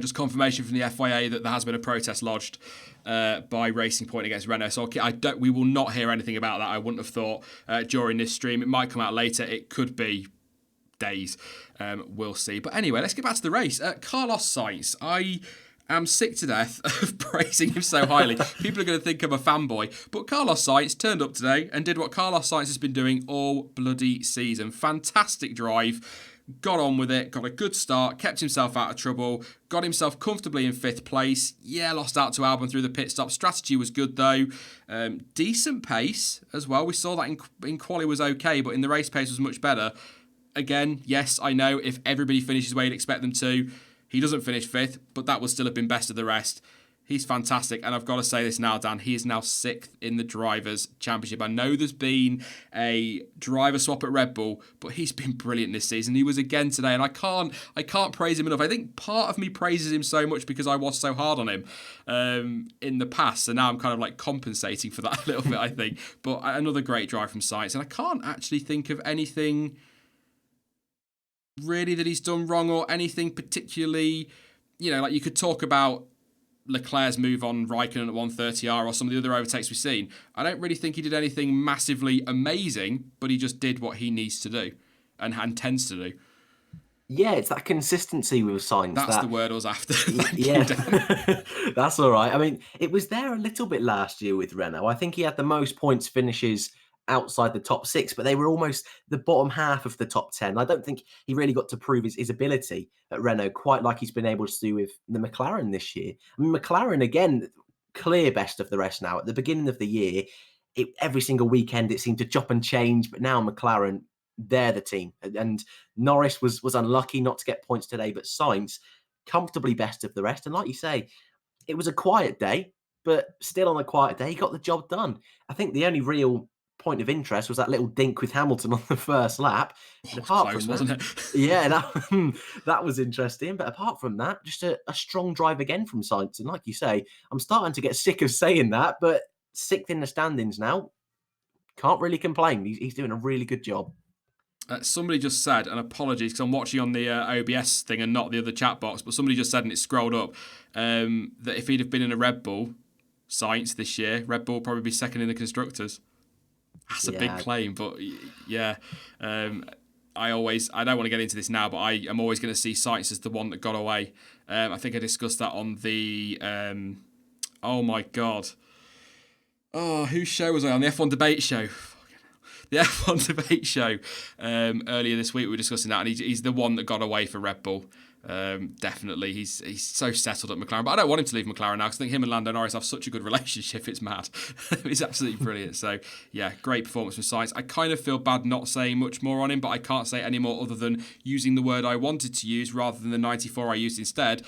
Just confirmation from the FIA that there has been a protest lodged by Racing Point against Renault. So we will not hear anything about that. I wouldn't have thought during this stream. It might come out later. It could be days. We'll see. But anyway, let's get back to the race. Carlos Sainz. I'm sick to death of praising him so highly. People are going to think I'm a fanboy. But Carlos Sainz turned up today and did what Carlos Sainz has been doing all bloody season. Fantastic drive. Got on with it. Got a good start. Kept himself out of trouble. Got himself comfortably in 5th place. Yeah, lost out to Albon through the pit stop. Strategy was good, though. Decent pace as well. We saw that in quali was okay, but in the race pace was much better. Again, yes, I know if everybody finishes where you'd expect them to, he doesn't finish 5th, but that would still have been best of the rest. He's fantastic, and I've got to say this now, Dan. He is now 6th in the Drivers' Championship. I know there's been a driver swap at Red Bull, but he's been brilliant this season. He was again today, and I can't praise him enough. I think part of me praises him so much because I was so hard on him in the past, so now I'm kind of like compensating for that a little bit, I think. But another great drive from Sainz, and I can't actually think of anything really that he's done wrong or anything particularly, like you could talk about Leclerc's move on Raikkonen at 130R or some of the other overtakes we've seen. I don't really think he did anything massively amazing, but he just did what he needs to do and tends to do. Yeah, it's that consistency with Sainz. That's the word I was after. Yeah, that's all right. I mean, it was there a little bit last year with Renault. I think he had the most points finishes outside the top 6, but they were almost the bottom half of the top 10. I don't think he really got to prove his ability at Renault quite like he's been able to do with the McLaren this year. I mean, McLaren, again, clear best of the rest now. At the beginning of the year, every single weekend it seemed to chop and change, but now McLaren, they're the team. And Norris was unlucky not to get points today, but Sainz, comfortably best of the rest. And like you say, it was a quiet day, but still on a quiet day, he got the job done. I think the only real point of interest was that little dink with Hamilton on the first lap. Apart close, from that, wasn't it? Yeah, that was interesting. But apart from that, just a strong drive again from Sainz. And like you say, I'm starting to get sick of saying that, but 6th in the standings now, can't really complain. He's doing a really good job. Somebody just said, and apologies because I'm watching on the OBS thing and not the other chat box, but somebody just said, and it scrolled up, that if he'd have been in a Red Bull, Sainz this year, Red Bull would probably be 2nd in the Constructors. That's a big claim, but yeah. I don't want to get into this now, but I am always going to see Sainz as the one that got away. I think I discussed that on the, oh my God. Oh, whose show was I on? The F1 debate show. The F1 debate show earlier this week. We were discussing that, and he's the one that got away for Red Bull. Definitely, he's so settled at McLaren, but I don't want him to leave McLaren now because I think him and Lando Norris have such a good relationship. It's mad. He's absolutely brilliant. So yeah, great performance from Sainz. I kind of feel bad not saying much more on him, but I can't say any more other than using the word I wanted to use rather than the 94 I used instead.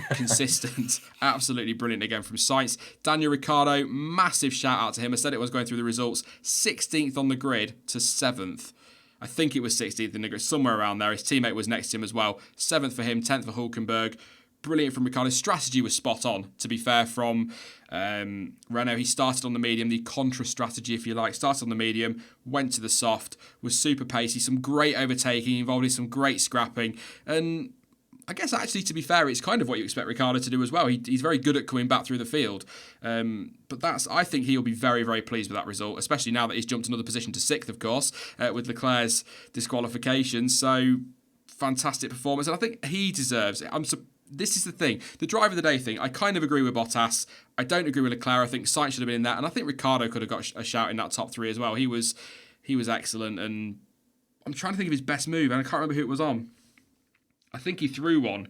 Consistent. Absolutely brilliant again from Sainz. Daniel Ricciardo, massive shout out to him. I said it was going through the results. 16th on the grid to 7th. I think it was 16th in the grid, somewhere around there. His teammate was next to him as well. 7th for him, 10th for Hulkenberg. Brilliant from Ricciardo. Strategy was spot on, to be fair, from Renault. He started on the medium, the contra strategy, if you like. Started on the medium, went to the soft, was super pacey, some great overtaking, involved in some great scrapping. And I guess actually, to be fair, it's kind of what you expect Ricciardo to do as well. He's very good at coming back through the field. But I think he'll be very, very pleased with that result, especially now that he's jumped another position to 6th, of course, with Leclerc's disqualification. So, fantastic performance. And I think he deserves it. This is the thing. The driver of the day thing, I kind of agree with Bottas. I don't agree with Leclerc. I think Sainz should have been in that. And I think Ricciardo could have got a shout in that top 3 as well. He was excellent. And I'm trying to think of his best move, and I can't remember who it was on. I think he threw one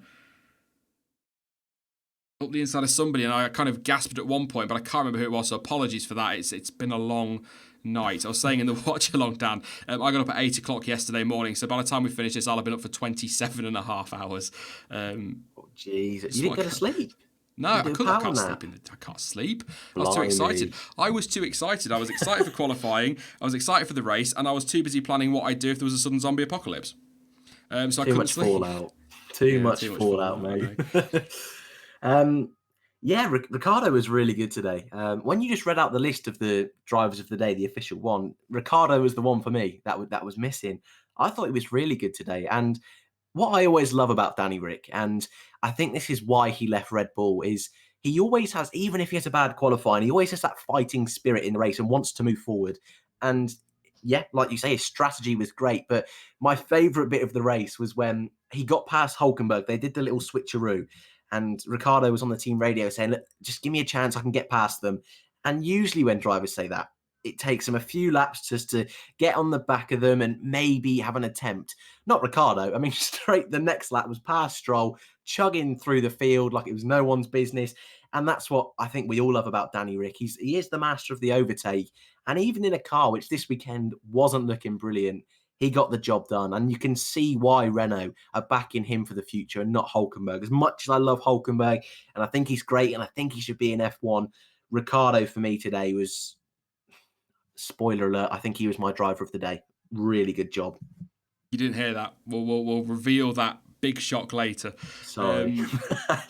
up the inside of somebody, and I kind of gasped at one point, but I can't remember who it was, so apologies for that. It's been a long night. I was saying in the watch-along, Dan, I got up at 8 o'clock yesterday morning, so by the time we finish this, I'll have been up for 27 and a half hours. Jeez, you didn't go to sleep? No, I can't sleep. I was too excited. I was excited for qualifying, I was excited for the race, and I was too busy planning what I'd do if there was a sudden zombie apocalypse. So too much fallout. Too much fallout, mate. Ricciardo was really good today. When you just read out the list of the drivers of the day, the official one, Ricciardo was the one for me that was missing. I thought he was really good today. And what I always love about Danny Ric, and I think this is why he left Red Bull, is he always has, even if he has a bad qualifying, he always has that fighting spirit in the race and wants to move forward. And yeah, like you say, his strategy was great. But my favourite bit of the race was when he got past Hulkenberg. They did the little switcheroo. And Ricciardo was on the team radio saying, look, just give me a chance, I can get past them. And usually when drivers say that, it takes them a few laps just to get on the back of them and maybe have an attempt. Not Ricciardo. I mean, straight the next lap was past Stroll, chugging through the field like it was no one's business. And that's what I think we all love about Danny Ric. He is the master of the overtake. And even in a car, which this weekend wasn't looking brilliant, he got the job done. And you can see why Renault are backing him for the future and not Hulkenberg. As much as I love Hulkenberg, and I think he's great, and I think he should be in F1, Ricciardo for me today was, spoiler alert, I think he was my driver of the day. Really good job. You didn't hear that. We'll reveal that big shock later. Sorry.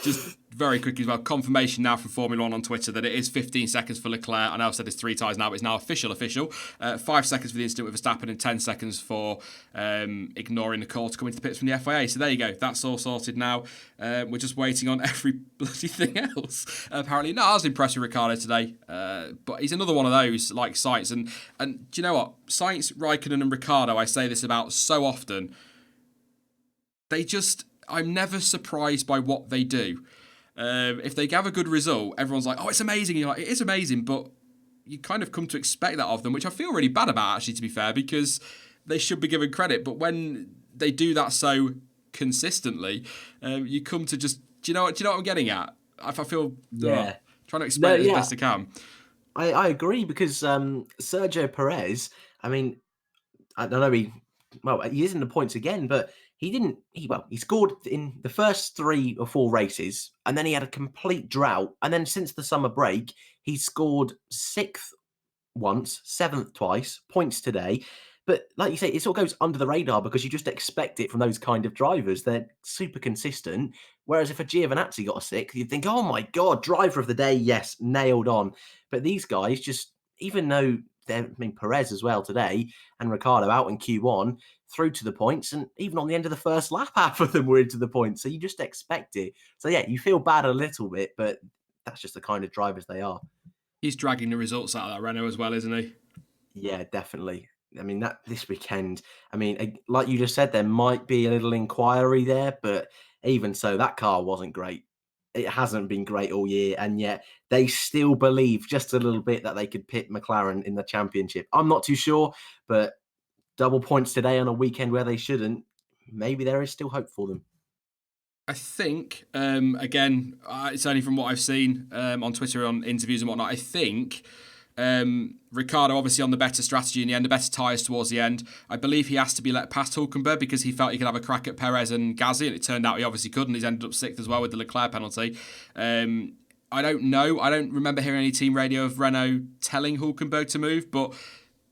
Just very quickly as well, confirmation now from Formula One on Twitter that it is 15 seconds for Leclerc. I know I've said this 3 times now, but it's now official. 5 seconds for the incident with Verstappen and 10 seconds for ignoring the call to come into the pits from the FIA. So there you go. That's all sorted now. We're just waiting on every bloody thing else. Apparently, no, I was impressed with Ricciardo today. But he's another one of those, like Sainz. And do you know what? Sainz, Raikkonen and Ricciardo, I say this about so often. I'm never surprised by what they do. If they have a good result, everyone's like, oh, it's amazing. You're like, it is amazing, but you kind of come to expect that of them, which I feel really bad about, actually, to be fair, because they should be given credit. But when they do that so consistently, you come to just, do you know what I'm getting at? I feel, trying to explain it as best I can. I agree, because Sergio Perez, I mean, I don't know, he is in the points again, but he scored in the first 3 or 4 races, and then he had a complete drought. And then since the summer break, he scored 6th once, 7th twice, points today. But like you say, it all goes under the radar because you just expect it from those kind of drivers. They're super consistent. Whereas if a Giovinazzi got a 6th, you'd think, oh my God, driver of the day, yes, nailed on. But these guys just, even though Perez as well today and Ricciardo out in Q1 through to the points, and even on the end of the first lap, half of them were into the points. So you just expect it. So yeah, you feel bad a little bit, but that's just the kind of drivers they are. He's dragging the results out of that Renault as well, isn't he? Yeah, definitely. I mean, that this weekend, I mean, like you just said, there might be a little inquiry there, but even so, that car wasn't great. It hasn't been great all year, and yet they still believe just a little bit that they could pit McLaren in the championship. I'm not too sure, but double points today on a weekend where they shouldn't, maybe there is still hope for them. I think, again, it's only from what I've seen on Twitter, on interviews and whatnot, I think Ricciardo obviously on the better strategy in the end, the better tyres towards the end. I believe he asked to be let past Hulkenberg because he felt he could have a crack at Perez and Gasly, and it turned out he obviously couldn't. He's ended up 6th as well with the Leclerc penalty. I don't know. I don't remember hearing any team radio of Renault telling Hulkenberg to move, but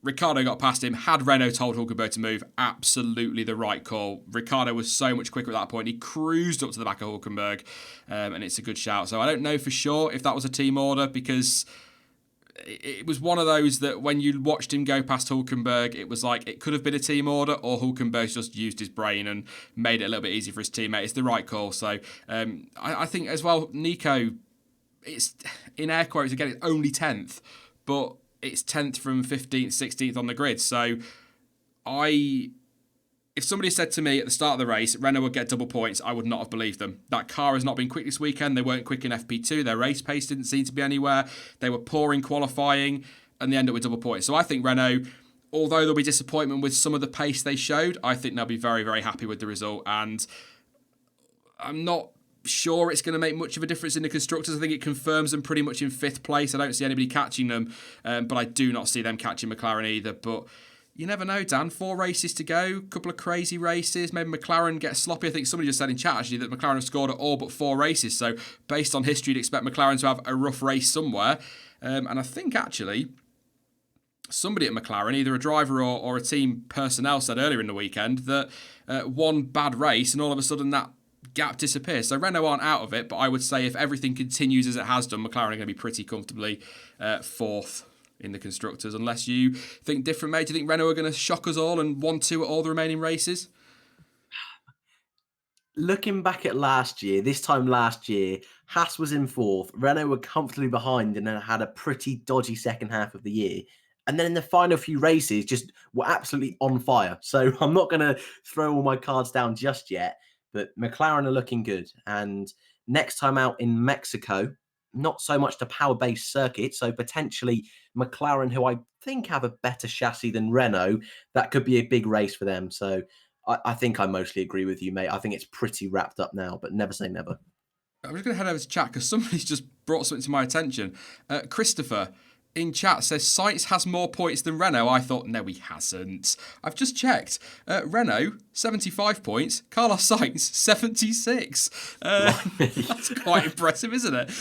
Ricciardo got past him. Had Renault told Hulkenberg to move, absolutely the right call. Ricciardo was so much quicker at that point. He cruised up to the back of Hulkenberg, and it's a good shout. So I don't know for sure if that was a team order, because it was one of those that when you watched him go past Hulkenberg, it was like it could have been a team order, or Hulkenberg just used his brain and made it a little bit easier for his teammate. It's the right call. So I think as well, Nico, it's in air quotes again, it's only 10th, but it's 10th from 15th, 16th on the grid. So if somebody said to me at the start of the race, Renault would get double points, I would not have believed them. That car has not been quick this weekend. They weren't quick in FP2. Their race pace didn't seem to be anywhere. They were poor in qualifying, and they end up with double points. So I think Renault, although there'll be disappointment with some of the pace they showed, I think they'll be very, very happy with the result. And I'm not sure it's going to make much of a difference in the constructors. I think it confirms them pretty much in 5th place. I don't see anybody catching them, but I do not see them catching McLaren either. But you never know, Dan. 4 races to go, a couple of crazy races. Maybe McLaren gets sloppy. I think somebody just said in chat, actually, that McLaren have scored at all but 4 races. So based on history, you'd expect McLaren to have a rough race somewhere. And I think, actually, somebody at McLaren, either a driver or a team personnel, said earlier in the weekend that one bad race and all of a sudden that gap disappears. So Renault aren't out of it, but I would say if everything continues as it has done, McLaren are going to be pretty comfortably 4th in the constructors, unless you think different, mate. Do you think Renault are going to shock us all and 1-2 at all the remaining races? Looking back at last year, this time last year, Haas was in 4th, Renault were comfortably behind and then had a pretty dodgy second half of the year. And then in the final few races, just were absolutely on fire. So I'm not going to throw all my cards down just yet, but McLaren are looking good. And next time out in Mexico, not so much the power-based circuit, so potentially McLaren, who I think have a better chassis than Renault, that could be a big race for them. So I think I mostly agree with you, mate. I think it's pretty wrapped up now, but never say never. I'm just going to head over to chat because somebody's just brought something to my attention. Christopher, in chat says Sainz has more points than Renault. I thought, no, he hasn't. I've just checked. Renault, 75 points. Carlos Sainz, 76. That's quite impressive, isn't it?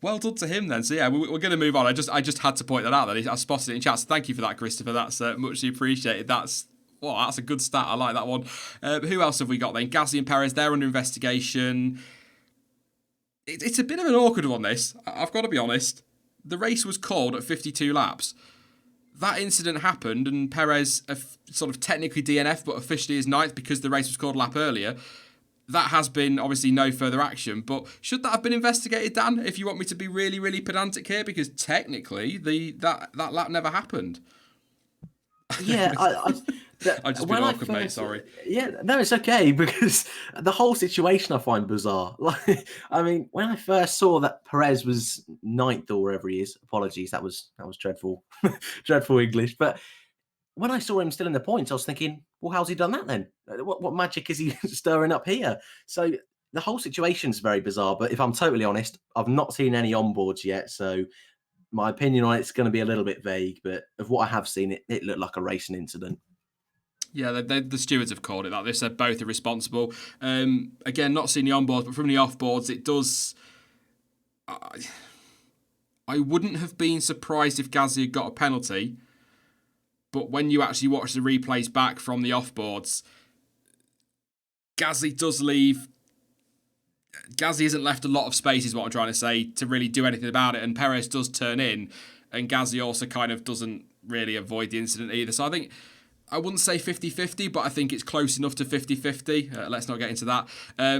Well done to him then. So yeah, we're going to move on. I just had to point that out. That I spotted it in chat. So thank you for that, Christopher. That's muchly appreciated. That's a good stat. I like that one. Who else have we got then? Gasly and Perez, they're under investigation. It's a bit of an awkward one, this. I've got to be honest. The race was called at 52 laps. That incident happened, and Perez sort of technically DNF, but officially is ninth because the race was called a lap earlier. That has been obviously no further action, but should that have been investigated, Dan? If you want me to be really, really pedantic here, because technically that lap never happened. Yeah, I just been awkward, mate. Sorry. Yeah, no, it's okay because the whole situation I find bizarre. Like, I mean, when I first saw that Perez was ninth or wherever he is, apologies, that was dreadful, dreadful English. But when I saw him still in the points, I was thinking, well, how's he done that then? What magic is he stirring up here? So the whole situation's very bizarre. But if I'm totally honest, I've not seen any onboards yet, so my opinion on it's going to be a little bit vague. But of what I have seen, it looked like a racing incident. Yeah, the stewards have called it that. They said both are responsible. Again, not seeing the onboards, but from the offboards, it does. I wouldn't have been surprised if Gasly had got a penalty, but when you actually watch the replays back from the offboards, Gasly does leave. Gasly isn't left a lot of space, is what I'm trying to say, to really do anything about it, and Perez does turn in, and Gasly also kind of doesn't really avoid the incident either. So I think. I wouldn't say 50-50, but I think it's close enough to 50-50. Let's not get into that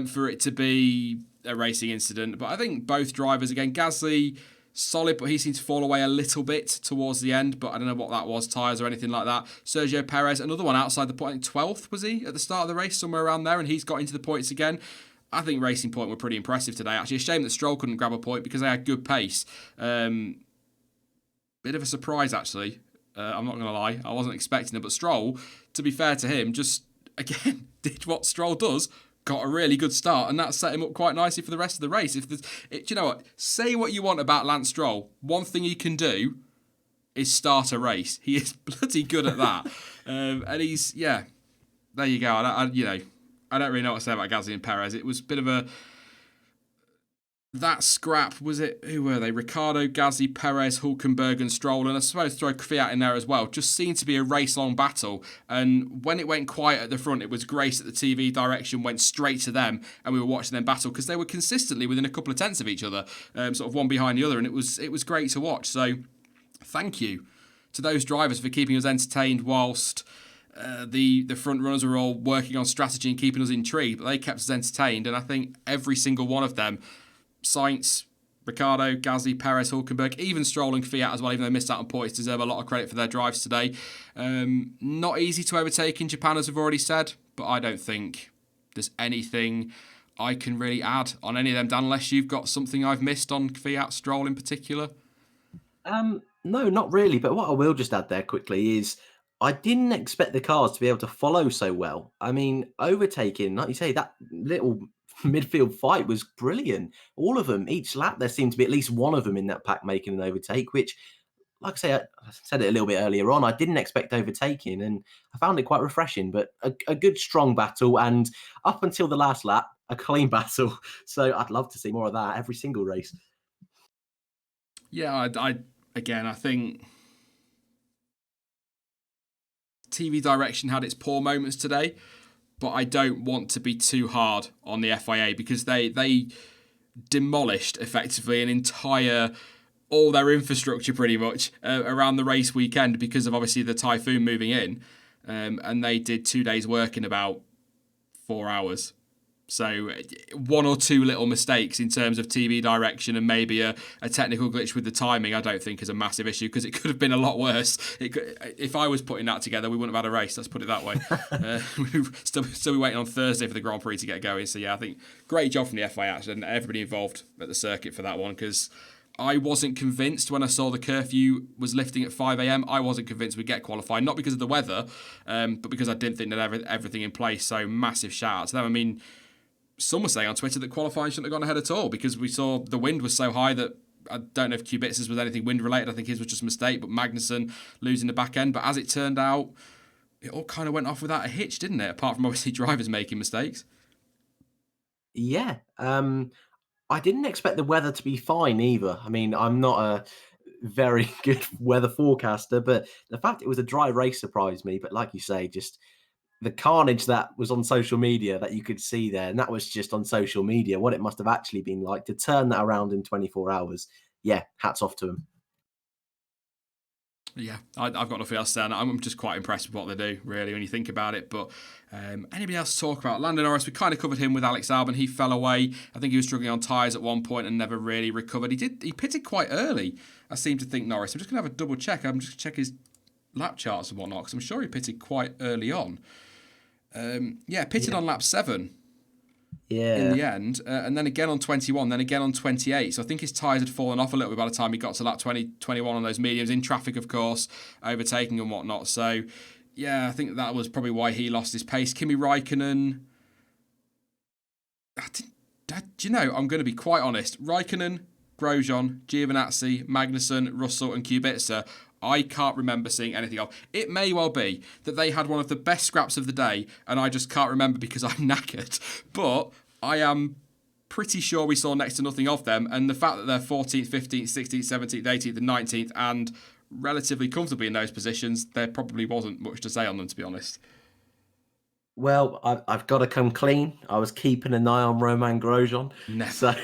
for it to be a racing incident. But I think both drivers, again, Gasly, solid, but he seemed to fall away a little bit towards the end. But I don't know what that was, tyres or anything like that. Sergio Perez, another one outside the point. I think 12th, was he, at the start of the race, somewhere around there, and he's got into the points again. I think Racing Point were pretty impressive today. Actually, a shame that Stroll couldn't grab a point because they had good pace. Bit of a surprise, actually. I'm not going to lie. I wasn't expecting it. But Stroll, to be fair to him, just, again, did what Stroll does. Got a really good start. And that set him up quite nicely for the rest of the race. Do you know what? Say what you want about Lance Stroll. One thing he can do is start a race. He is bloody good at that. And he's, yeah, there you go. I don't really know what to say about Gasly and Perez. It was a bit of a... That scrap, was it? Who were they? Ricciardo, Gasly, Perez, Hulkenberg and Stroll, and I suppose throw Kvyat in there as well. Just seemed to be a race-long battle. And when it went quiet at the front, it was great that the TV direction went straight to them and we were watching them battle because they were consistently within a couple of tenths of each other, sort of one behind the other, and it was great to watch. So thank you to those drivers for keeping us entertained whilst... the front runners were all working on strategy and keeping us intrigued, but they kept us entertained, and I think every single one of them, Sainz, Ricciardo, Gasly, Perez, Hulkenberg, even Stroll and Kvyat as well, even though they missed out on points, deserve a lot of credit for their drives today. Not easy to overtake in Japan, as we've already said, but I don't think there's anything I can really add on any of them, Dan, unless you've got something I've missed on Kvyat, Stroll in particular. No, not really, but what I will just add there quickly is I didn't expect the cars to be able to follow so well. I mean, overtaking, like you say, that little midfield fight was brilliant. All of them, each lap, there seemed to be at least one of them in that pack making an overtake, which, like I say, I said it a little bit earlier on, I didn't expect overtaking, and I found it quite refreshing, but a good, strong battle, and up until the last lap, a clean battle. So I'd love to see more of that every single race. Yeah, I think TV direction had its poor moments today, but I don't want to be too hard on the FIA because they demolished effectively all their infrastructure pretty much around the race weekend because of obviously the typhoon moving in, and they did 2 days work in about 4 hours. So one or two little mistakes in terms of TV direction and maybe a technical glitch with the timing, I don't think is a massive issue because it could have been a lot worse. If I was putting that together, we wouldn't have had a race. Let's put it that way. We'd still be waiting on Thursday for the Grand Prix to get going. So yeah, I think great job from the FIA actually, and everybody involved at the circuit for that one because I wasn't convinced when I saw the curfew was lifting at 5 a.m. I wasn't convinced we'd get qualified, not because of the weather, but because I didn't think they'd have everything in place. So massive shout out to them. I mean, some were saying on Twitter that qualifying shouldn't have gone ahead at all because we saw the wind was so high that I don't know if Kubicza's was anything wind related. I think his was just a mistake, but Magnussen losing the back end. But as it turned out, it all kind of went off without a hitch, didn't it? Apart from obviously drivers making mistakes. Yeah. I didn't expect the weather to be fine either. I mean, I'm not a very good weather forecaster, but the fact it was a dry race surprised me. But like you say, just the carnage that was on social media that you could see there, and that was just on social media, what it must have actually been like to turn that around in 24 hours. Yeah, hats off to them. Yeah, I've got nothing else to say. I'm just quite impressed with what they do, really, when you think about it. But anybody else to talk about? Lando Norris, we kind of covered him with Alex Albon. He fell away. I think he was struggling on tyres at one point and never really recovered. He pitted quite early, I seem to think, Norris. I'm just going to have a double check. I'm just going to check his lap charts and whatnot, because I'm sure he pitted quite early on. Pitted on lap 7. Yeah. In the end, and then again on 21, then again on 28. So I think his tyres had fallen off a little bit by the time he got to lap 20, 21 on those mediums, in traffic, of course, overtaking and whatnot. So, yeah, I think that was probably why he lost his pace. Kimi Raikkonen, do you know, I'm going to be quite honest. Raikkonen, Grosjean, Giovinazzi, Magnussen, Russell and Kubica, I can't remember seeing anything of. It may well be that they had one of the best scraps of the day and I just can't remember because I'm knackered. But I am pretty sure we saw next to nothing of them. And the fact that they're 14th, 15th, 16th, 17th, 18th and 19th and relatively comfortably in those positions, there probably wasn't much to say on them, to be honest. Well, I've got to come clean. I was keeping an eye on Romain Grosjean. Never. So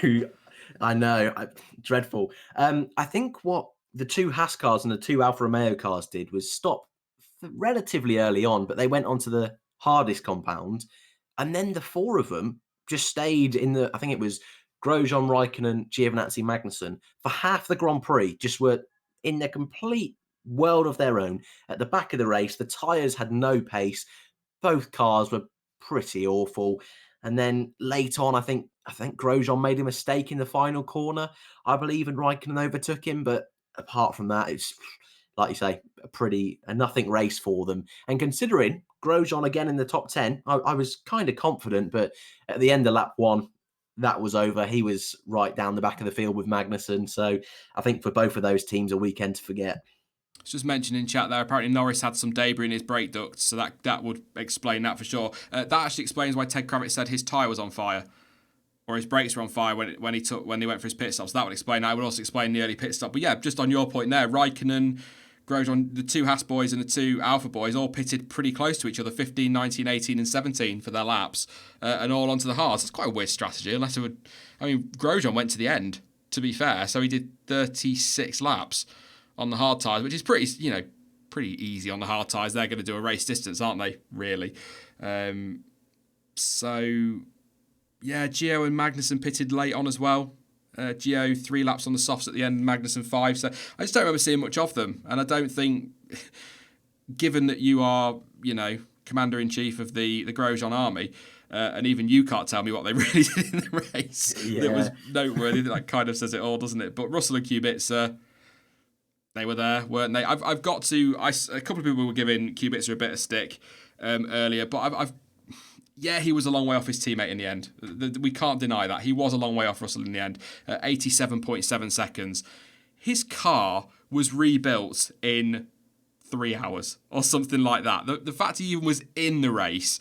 I know, dreadful. I think what the two Haas cars and the two Alfa Romeo cars did was stop relatively early on, but they went onto the hardest compound. And then the four of them just stayed in I think it was Grosjean, Raikkonen, Giovinazzi, Magnussen, for half the Grand Prix, just were in their complete world of their own. At the back of the race, the tyres had no pace. Both cars were pretty awful. And then late on, I think Grosjean made a mistake in the final corner, I believe, and Raikkonen overtook him. But apart from that, it's, like you say, a nothing race for them. And considering Grosjean again in the top 10, I was kind of confident, but at the end of lap 1, that was over. He was right down the back of the field with Magnussen. So I think for both of those teams, a weekend to forget. It's just mentioned in chat there, apparently Norris had some debris in his brake ducts, so that would explain that for sure. That actually explains why Ted Kravitz said his tyre was on fire, or his brakes were on fire when they went for his pit stop. So that would explain that. It would also explain the early pit stop. But yeah, just on your point there, Raikkonen, Grosjean, the two Haas boys and the two Alfa boys all pitted pretty close to each other, 15, 19, 18 and 17 for their laps, and all onto the hards. It's quite a weird strategy, unless it would... I mean, Grosjean went to the end, to be fair, so he did 36 laps on the hard tyres, which is pretty easy on the hard tyres. They're going to do a race distance, aren't they, really? So, yeah, Gio and Magnussen pitted late on as well. Gio 3 laps on the softs at the end, Magnussen 5. So I just don't remember seeing much of them. And I don't think, given that you are, commander-in-chief of the Grosjean army, and even you can't tell me what they really did in the race. Yeah. That was noteworthy. That kind of says it all, doesn't it? But Russell and Kubica, they were there, weren't they? I've got to... a couple of people were giving Kubica a bit of stick earlier, but he was a long way off his teammate in the end. We can't deny that. He was a long way off Russell in the end. 87.7 seconds. His car was rebuilt in 3 hours or something like that. The fact he even was in the race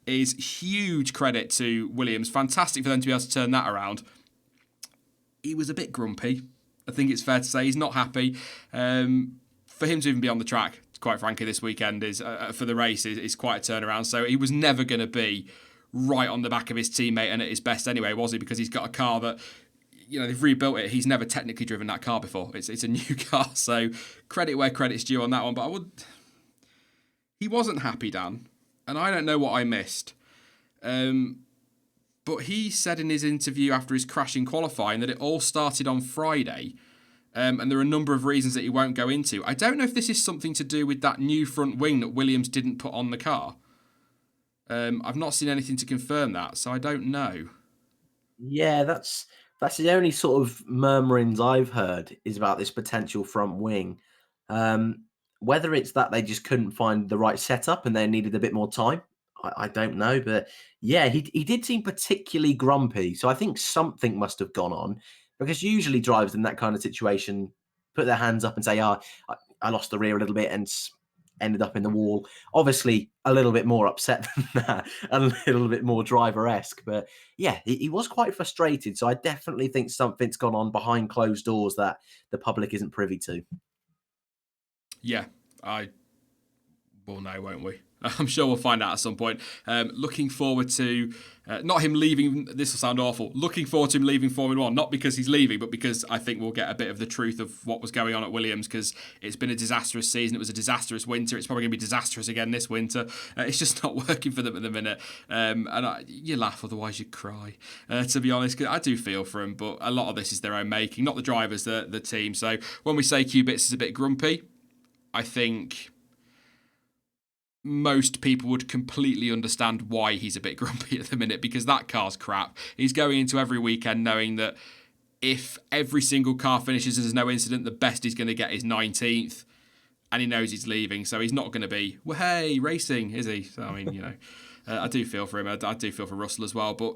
is huge credit to Williams. Fantastic for them to be able to turn that around. He was a bit grumpy. I think it's fair to say he's not happy. For him to even be on the track, quite frankly, this weekend is for the race is quite a turnaround. So he was never going to be right on the back of his teammate and at his best anyway, was he? Because he's got a car that, they've rebuilt it. He's never technically driven that car before. It's a new car. So credit where credit's due on that one. But he wasn't happy, Dan. And I don't know what I missed. But he said in his interview after his crash in qualifying that it all started on Friday. And there are a number of reasons that he won't go into. I don't know if this is something to do with that new front wing that Williams didn't put on the car. I've not seen anything to confirm that, so I don't know. Yeah, that's the only sort of murmurings I've heard is about this potential front wing. Whether it's that they just couldn't find the right setup and they needed a bit more time, I don't know, but yeah, he did seem particularly grumpy. So I think something must have gone on because usually drivers in that kind of situation put their hands up and say, "Ah, I lost the rear a little bit and ended up in the wall." Obviously, a little bit more upset than that, a little bit more driver-esque. But yeah, he was quite frustrated. So I definitely think something's gone on behind closed doors that the public isn't privy to. Yeah, I will know, won't we? I'm sure we'll find out at some point. Looking forward to not him leaving. This will sound awful. Looking forward to him leaving Formula One, not because he's leaving, but because I think we'll get a bit of the truth of what was going on at Williams. Because it's been a disastrous season. It was a disastrous winter. It's probably going to be disastrous again this winter. It's just not working for them at the minute. You laugh, otherwise you cry. To be honest, 'cause I do feel for him, but a lot of this is their own making, not the drivers, the team. So when we say Kubica is a bit grumpy, I think most people would completely understand why he's a bit grumpy at the minute, because that car's crap. He's going into every weekend knowing that if every single car finishes as no incident, the best he's going to get is 19th, and he knows he's leaving, so he's not going to be, well, hey, racing, is he? So, I mean, I do feel for him. I do feel for Russell as well, but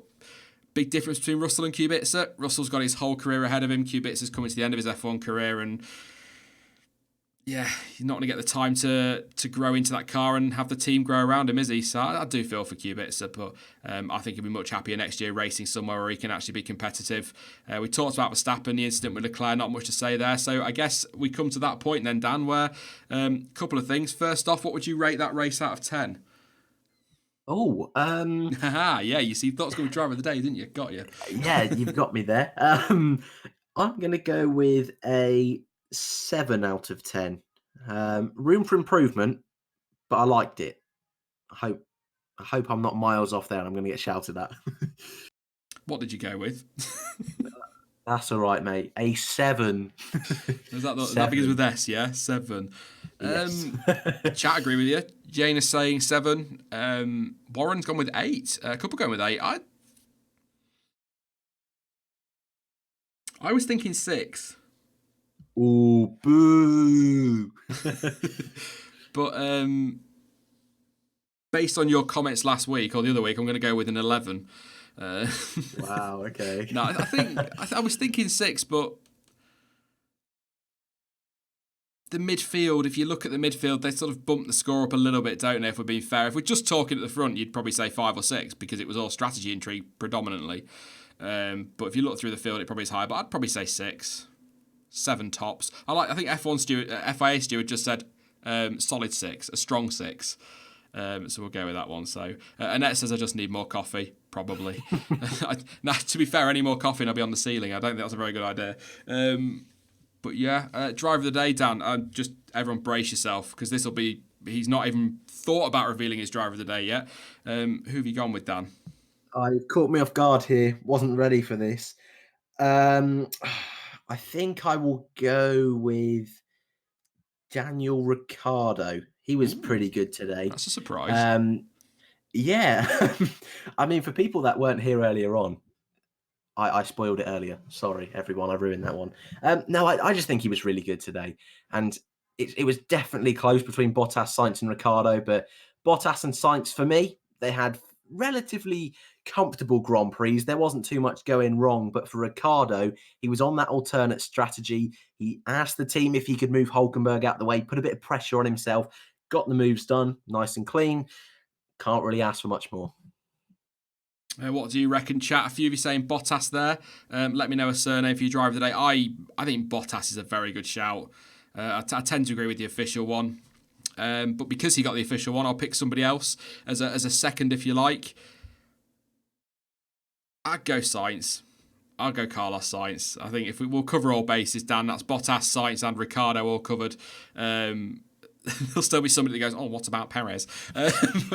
big difference between Russell and Kubica. Russell's got his whole career ahead of him. Kubica's coming to the end of his F1 career, and yeah, he's not going to get the time to grow into that car and have the team grow around him, is he? So I do feel for Kubica, but I think he'll be much happier next year racing somewhere where he can actually be competitive. We talked about Verstappen, the incident with Leclerc, not much to say there. So I guess we come to that point then, Dan, where a couple of things. First off, what would you rate that race out of 10? Oh, Yeah, you see, you thought it was going to be driver of the day, didn't you? Got you. yeah, you've got me there. I'm going to go with a 7 out of 10. Room for improvement, but I liked it. I hope I'm not miles off there and I'm going to get shouted at. What did you go with? That's all right, mate. A 7. That begins with S, yeah? 7. Yes. Chat, agree with you. Jane is saying 7. Warren's gone with 8. A couple going with 8. I was thinking 6. Ooh, boo. But based on your comments last week or the other week, I'm going to go with an 11. Wow, okay. No, I was thinking 6, but the midfield, if you look at the midfield, they sort of bump the score up a little bit, don't they, if we're being fair? If we're just talking at the front, you'd probably say 5 or 6 because it was all strategy intrigue predominantly. But if you look through the field, it probably is higher, but I'd probably say 6. 7 tops. I think FIA steward just said solid 6, a strong 6. So we'll go with that one. So Annette says I just need more coffee, probably. Now, to be fair, any more coffee and I'll be on the ceiling. I don't think that's a very good idea. But yeah, driver of the day, Dan. Just everyone brace yourself because this will be. He's not even thought about revealing his driver of the day yet. Who have you gone with, Dan? You've caught me off guard here. Wasn't ready for this. I think I will go with Daniel Ricciardo. He was pretty good today. That's a surprise. Yeah. I mean, for people that weren't here earlier on, I spoiled it earlier. Sorry, everyone. I ruined that one. No, I just think he was really good today. And it was definitely close between Bottas, Sainz, and Ricciardo. But Bottas and Sainz, for me, they had relatively comfortable Grand Prix. There wasn't too much going wrong. But for Ricciardo, he was on that alternate strategy. He asked the team if he could move Hulkenberg out the way, put a bit of pressure on himself, got the moves done, nice and clean. Can't really ask for much more. What do you reckon, chat? A few of you saying Bottas there. Let me know a surname for your driver today. I think Bottas is a very good shout. I tend to agree with the official one. But because he got the official one, I'll pick somebody else as a second, if you like. I'd go Sainz. I'll go Carlos Sainz. I think if we'll cover all bases, Dan, that's Bottas, Sainz, and Ricciardo all covered. There'll still be somebody that goes, oh, what about Perez? But I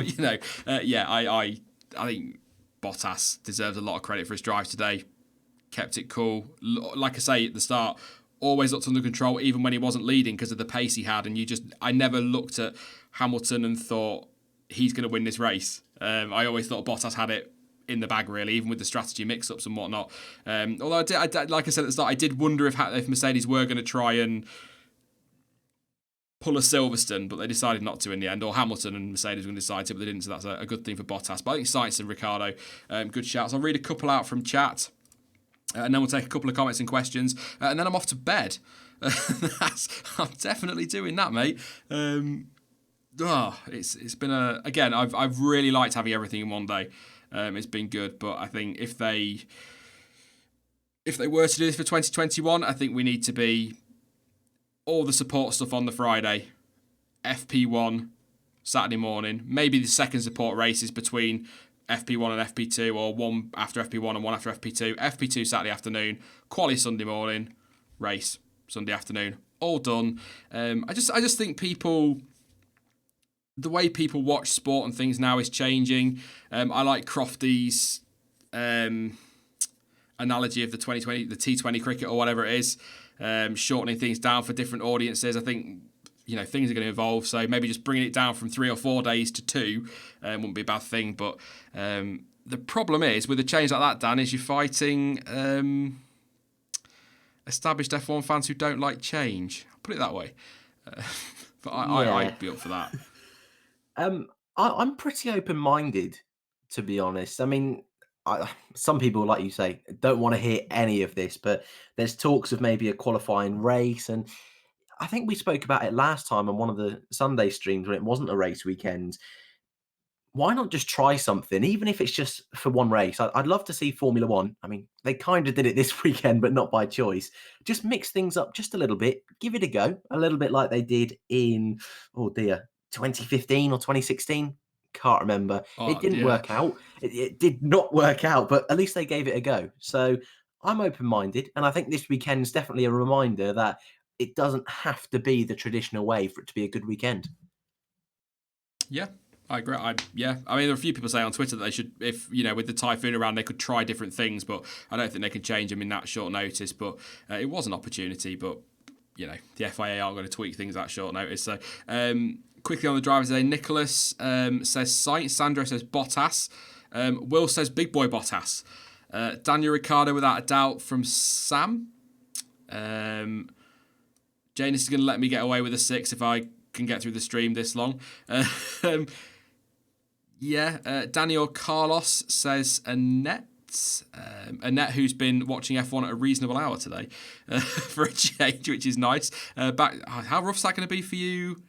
think Bottas deserves a lot of credit for his drive today. Kept it cool. Like I say at the start, always looked under control, even when he wasn't leading because of the pace he had. And I never looked at Hamilton and thought he's going to win this race. I always thought Bottas had it in the bag, really, even with the strategy mix-ups and whatnot. Although, like I said at the start, I did wonder if Mercedes were going to try and pull a Silverstone, but they decided not to in the end, or Hamilton and Mercedes were going to decide to, but they didn't, so that's a good thing for Bottas. But I think Sainz and Ricciardo, good shouts. I'll read a couple out from chat, and then we'll take a couple of comments and questions, and then I'm off to bed. I'm definitely doing that, mate. It's been again, I've really liked having everything in one day. It's been good, but I think if they were to do this for 2021, I think we need to be all the support stuff on the Friday, FP1 Saturday morning, maybe the second support races between FP1 and FP2, or one after FP1 and one after FP2. FP2 Saturday afternoon, quali Sunday morning, race Sunday afternoon, all done. I just think the way people watch sport and things now is changing. I like Crofty's analogy of the 2020, the T20 cricket or whatever it is, shortening things down for different audiences. I think things are going to evolve, so maybe just bringing it down from 3 or 4 days to 2 wouldn't be a bad thing. But the problem is with a change like that, Dan, is you're fighting established F1 fans who don't like change. I'll put it that way. But I'd be up for that. I'm pretty open-minded, to be honest. I mean, some people, like you say, don't want to hear any of this, but there's talks of maybe a qualifying race, and I think we spoke about it last time on one of the Sunday streams when it wasn't a race weekend. Why not just try something, even if it's just for one race? I'd love to see Formula One. I mean, they kind of did it this weekend, but not by choice. Just mix things up just a little bit. Give it a go, a little bit like they did in, 2015 or 2016. Can't remember. It didn't work out. It did not work out, but at least they gave it a go. So I'm open-minded, and I think this weekend's definitely a reminder that it doesn't have to be the traditional way for it to be a good weekend. Yeah. I agree. I mean, there are a few people saying on Twitter that they should, if with the typhoon around, they could try different things, but I don't think they can change them in that short notice. But it was an opportunity, but the FIA aren't going to tweak things at short notice. So quickly on the drivers today, Nicholas says Sainz, Sandro says Bottas, Will says Big Boy Bottas, Daniel Ricciardo without a doubt from Sam. Jane is going to let me get away with a 6 if I can get through the stream this long. Daniel Carlos says Annette. Annette, who's been watching F1 at a reasonable hour today for a change, which is nice. How rough's that going to be for you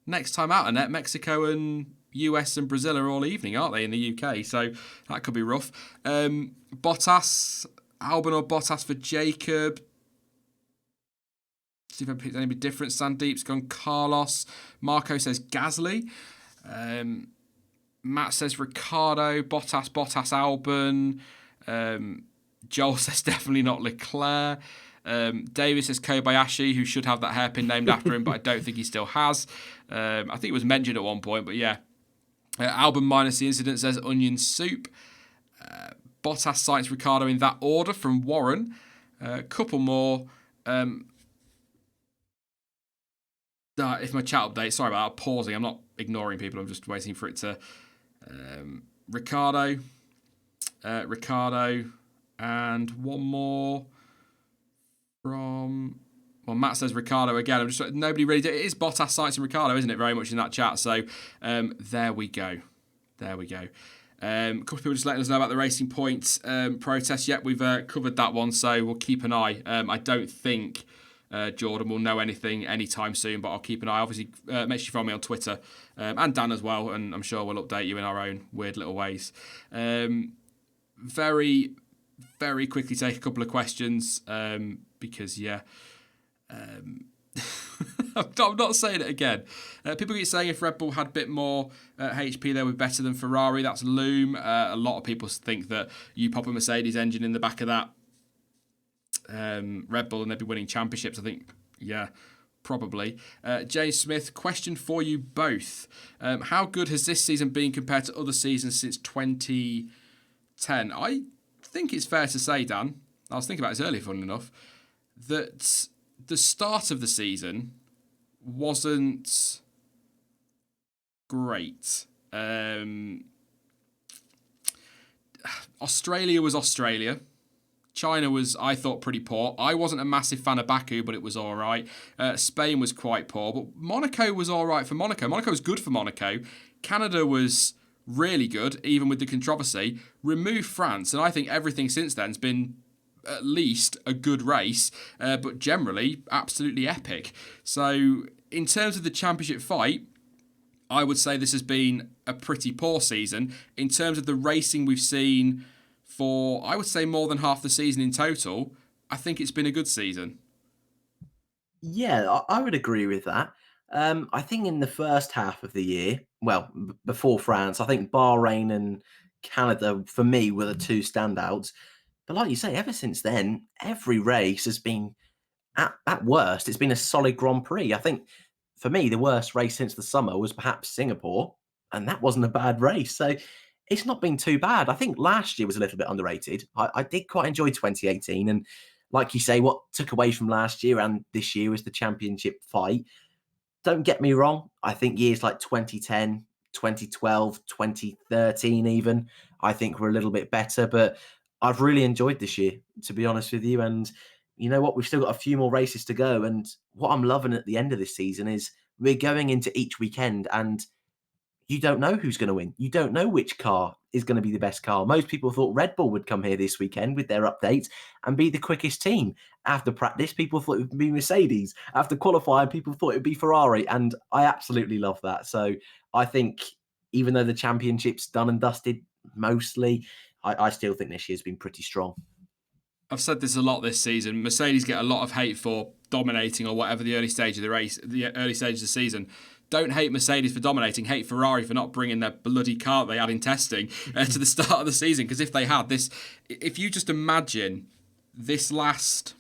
next time out, Annette? Mexico and US and Brazil are all evening, aren't they, in the UK? So that could be rough. Bottas, Albon or Bottas for Jacob. See if I picked anybody different. Sandeep's gone Carlos. Marco says Gasly. Matt says Ricardo. Bottas, Albon. Joel says definitely not Leclerc. David says Kobayashi, who should have that hairpin named after him, but I don't think he still has. I think it was mentioned at one point, but yeah. Albon minus the incident says onion soup. Bottas, Sainz, Ricardo in that order from Warren. A couple more. If my chat updates, sorry about that, pausing. I'm not ignoring people. I'm just waiting for it to. Ricardo, and one more from. Well, Matt says Ricardo again. I'm just nobody really. It is Bottas, Sainz, and Ricardo, isn't it? Very much in that chat. So there we go. A couple of people just letting us know about the Racing Point protest. Yep, we've covered that one, so we'll keep an eye. I don't think Jordan will know anything anytime soon, but I'll keep an eye. Obviously, make sure you follow me on Twitter and Dan as well, and I'm sure we'll update you in our own weird little ways. Very, very quickly take a couple of questions because, I'm not saying it again. People keep saying if Red Bull had a bit more HP, they were better than Ferrari. That's Loom. A lot of people think that you pop a Mercedes engine in the back of that Red Bull and they'd be winning championships. I think, probably. Jay Smith, question for you both. How good has this season been compared to other seasons since 2010? I think it's fair to say, Dan, I was thinking about this earlier, fun enough, that the start of the season wasn't great. Australia was Australia. China was, I thought, pretty poor. I wasn't a massive fan of Baku, but it was all right. Spain was quite poor, but Monaco was all right for Monaco. Monaco was good for Monaco. Canada was really good, even with the controversy. Remove France, and I think everything since then has been at least a good race, but generally absolutely epic. So, in terms of the championship fight, I would say this has been a pretty poor season. In terms of the racing we've seen for, I would say, more than half the season in total, I think it's been a good season. Yeah, I would agree with that. I think in the first half of the year, well, before France, I think Bahrain and Canada, for me, were the two standouts. But like you say, ever since then, every race has been, at worst, it's been a solid Grand Prix. I think for me, the worst race since the summer was perhaps Singapore, and that wasn't a bad race. So it's not been too bad. I think last year was a little bit underrated. I did quite enjoy 2018. And like you say, what took away from last year and this year was the championship fight. Don't get me wrong. I think years like 2010, 2012, 2013, even, I think were a little bit better. But I've really enjoyed this year, to be honest with you. And you know what? We've still got a few more races to go. And what I'm loving at the end of this season is we're going into each weekend and you don't know who's going to win. You don't know which car is going to be the best car. Most people thought Red Bull would come here this weekend with their updates and be the quickest team. After practice, people thought it would be Mercedes. After qualifying, people thought it would be Ferrari. And I absolutely love that. So I think even though the championship's done and dusted mostly, I still think this year's been pretty strong. I've said this a lot this season. Mercedes get a lot of hate for dominating or whatever the early stage of the race, the early stage of the season. Don't hate Mercedes for dominating. Hate Ferrari for not bringing their bloody car they had in testing to the start of the season. Because if they had this, if you just imagine this last,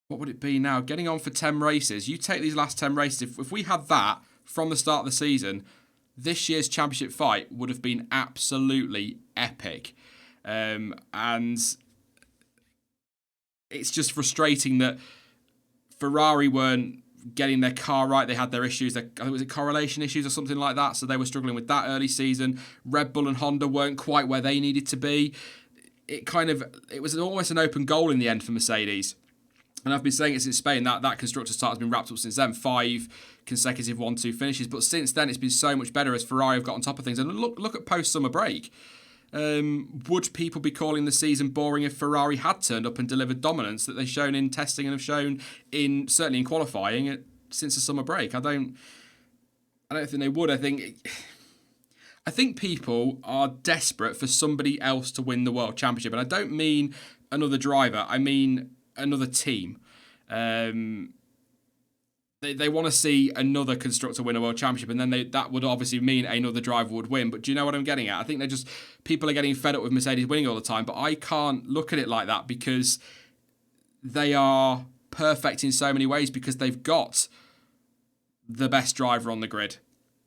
what would it be now? Getting on for 10 races. You take these last 10 races. If we had that from the start of the season, this year's championship fight would have been absolutely epic. And it's just frustrating that Ferrari weren't getting their car right. They had their issues. I think was it correlation issues or something like that. So they were struggling with that early season. Red Bull and Honda weren't quite where they needed to be. It was almost an open goal in the end for Mercedes. And I've been saying it since Spain, that constructor's title has been wrapped up since then. 5 consecutive 1-2 finishes. But since then, it's been so much better as Ferrari have got on top of things. And look at post-summer break. Would people be calling the season boring if Ferrari had turned up and delivered dominance that they've shown in testing and have shown certainly in qualifying since the summer break? I don't think they would. I think people are desperate for somebody else to win the world championship, and I don't mean another driver. I mean another team. They want to see another constructor win a world championship, and then that would obviously mean another driver would win. But do you know what I'm getting at? I think people are getting fed up with Mercedes winning all the time, but I can't look at it like that because they are perfect in so many ways because they've got the best driver on the grid.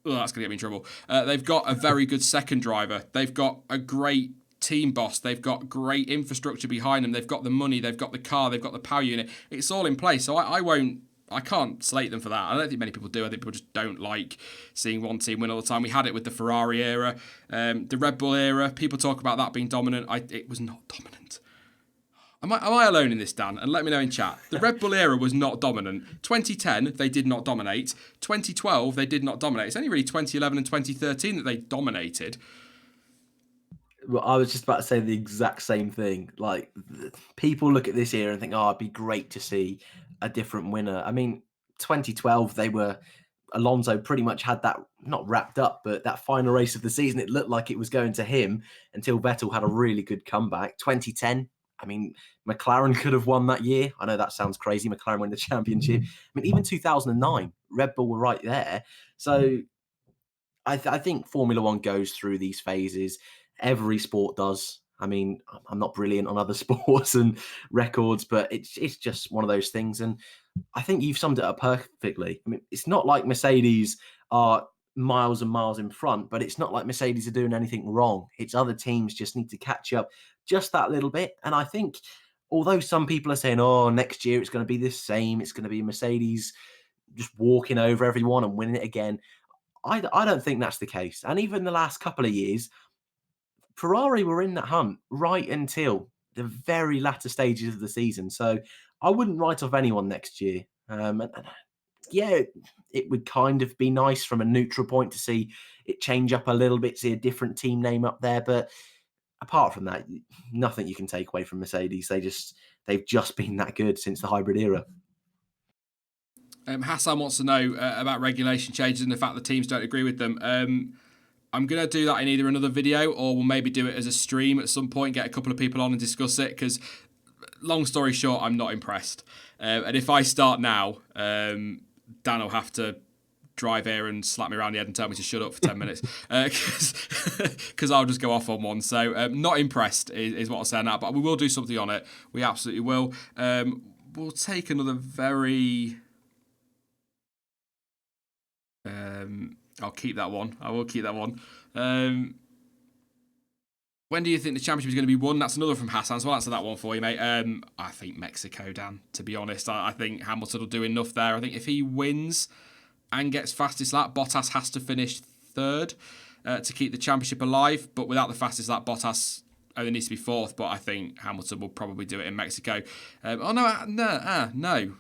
Oh, that's going to get me in trouble. They've got a very good second driver. They've got a great team boss. They've got great infrastructure behind them. They've got the money. They've got the car. They've got the power unit. It's all in place. So I can't slate them for that. I don't think many people do. I think people just don't like seeing one team win all the time. We had it with the Ferrari era, the Red Bull era. People talk about that being dominant. It was not dominant. Am I alone in this, Dan? And let me know in chat. The Red Bull era was not dominant. 2010, they did not dominate. 2012, they did not dominate. It's only really 2011 and 2013 that they dominated. Well, I was just about to say the exact same thing. Like, people look at this year and think, oh, it'd be great to see a different winner. I mean, 2012, Alonso pretty much had that, not wrapped up, but that final race of the season, it looked like it was going to him until Vettel had a really good comeback. 2010, I mean, McLaren could have won that year. I know that sounds crazy. McLaren won the championship. I mean, even 2009, Red Bull were right there. So I think Formula One goes through these phases. Every sport does. I mean, I'm not brilliant on other sports and records, but it's just one of those things. And I think you've summed it up perfectly. I mean, it's not like Mercedes are miles and miles in front, but it's not like Mercedes are doing anything wrong. It's other teams just need to catch up just that little bit. And I think, although some people are saying, oh, next year it's going to be the same, it's going to be Mercedes just walking over everyone and winning it again, I don't think that's the case. And even the last couple of years, Ferrari were in that hunt right until the very latter stages of the season. So I wouldn't write off anyone next year. Yeah, it would kind of be nice from a neutral point to see it change up a little bit, see a different team name up there. But apart from that, nothing you can take away from Mercedes. They've just been that good since the hybrid era. Hassan wants to know about regulation changes and the fact that teams don't agree with them. I'm going to do that in either another video or we'll maybe do it as a stream at some point, get a couple of people on and discuss it, because long story short, I'm not impressed. And if I start now, Dan will have to drive here and slap me around the head and tell me to shut up for 10 minutes because I'll just go off on one. So not impressed is what I'll say now, but we will do something on it. We absolutely will. We'll take another very... I'll keep that one. I will keep that one. When do you think the championship is going to be won? That's another from Hassan, so I'll answer that one for you, mate. I think Mexico, Dan, to be honest. I think Hamilton will do enough there. I think if he wins and gets fastest lap, Bottas has to finish third to keep the championship alive. But without the fastest lap, Bottas only needs to be fourth. But I think Hamilton will probably do it in Mexico. No.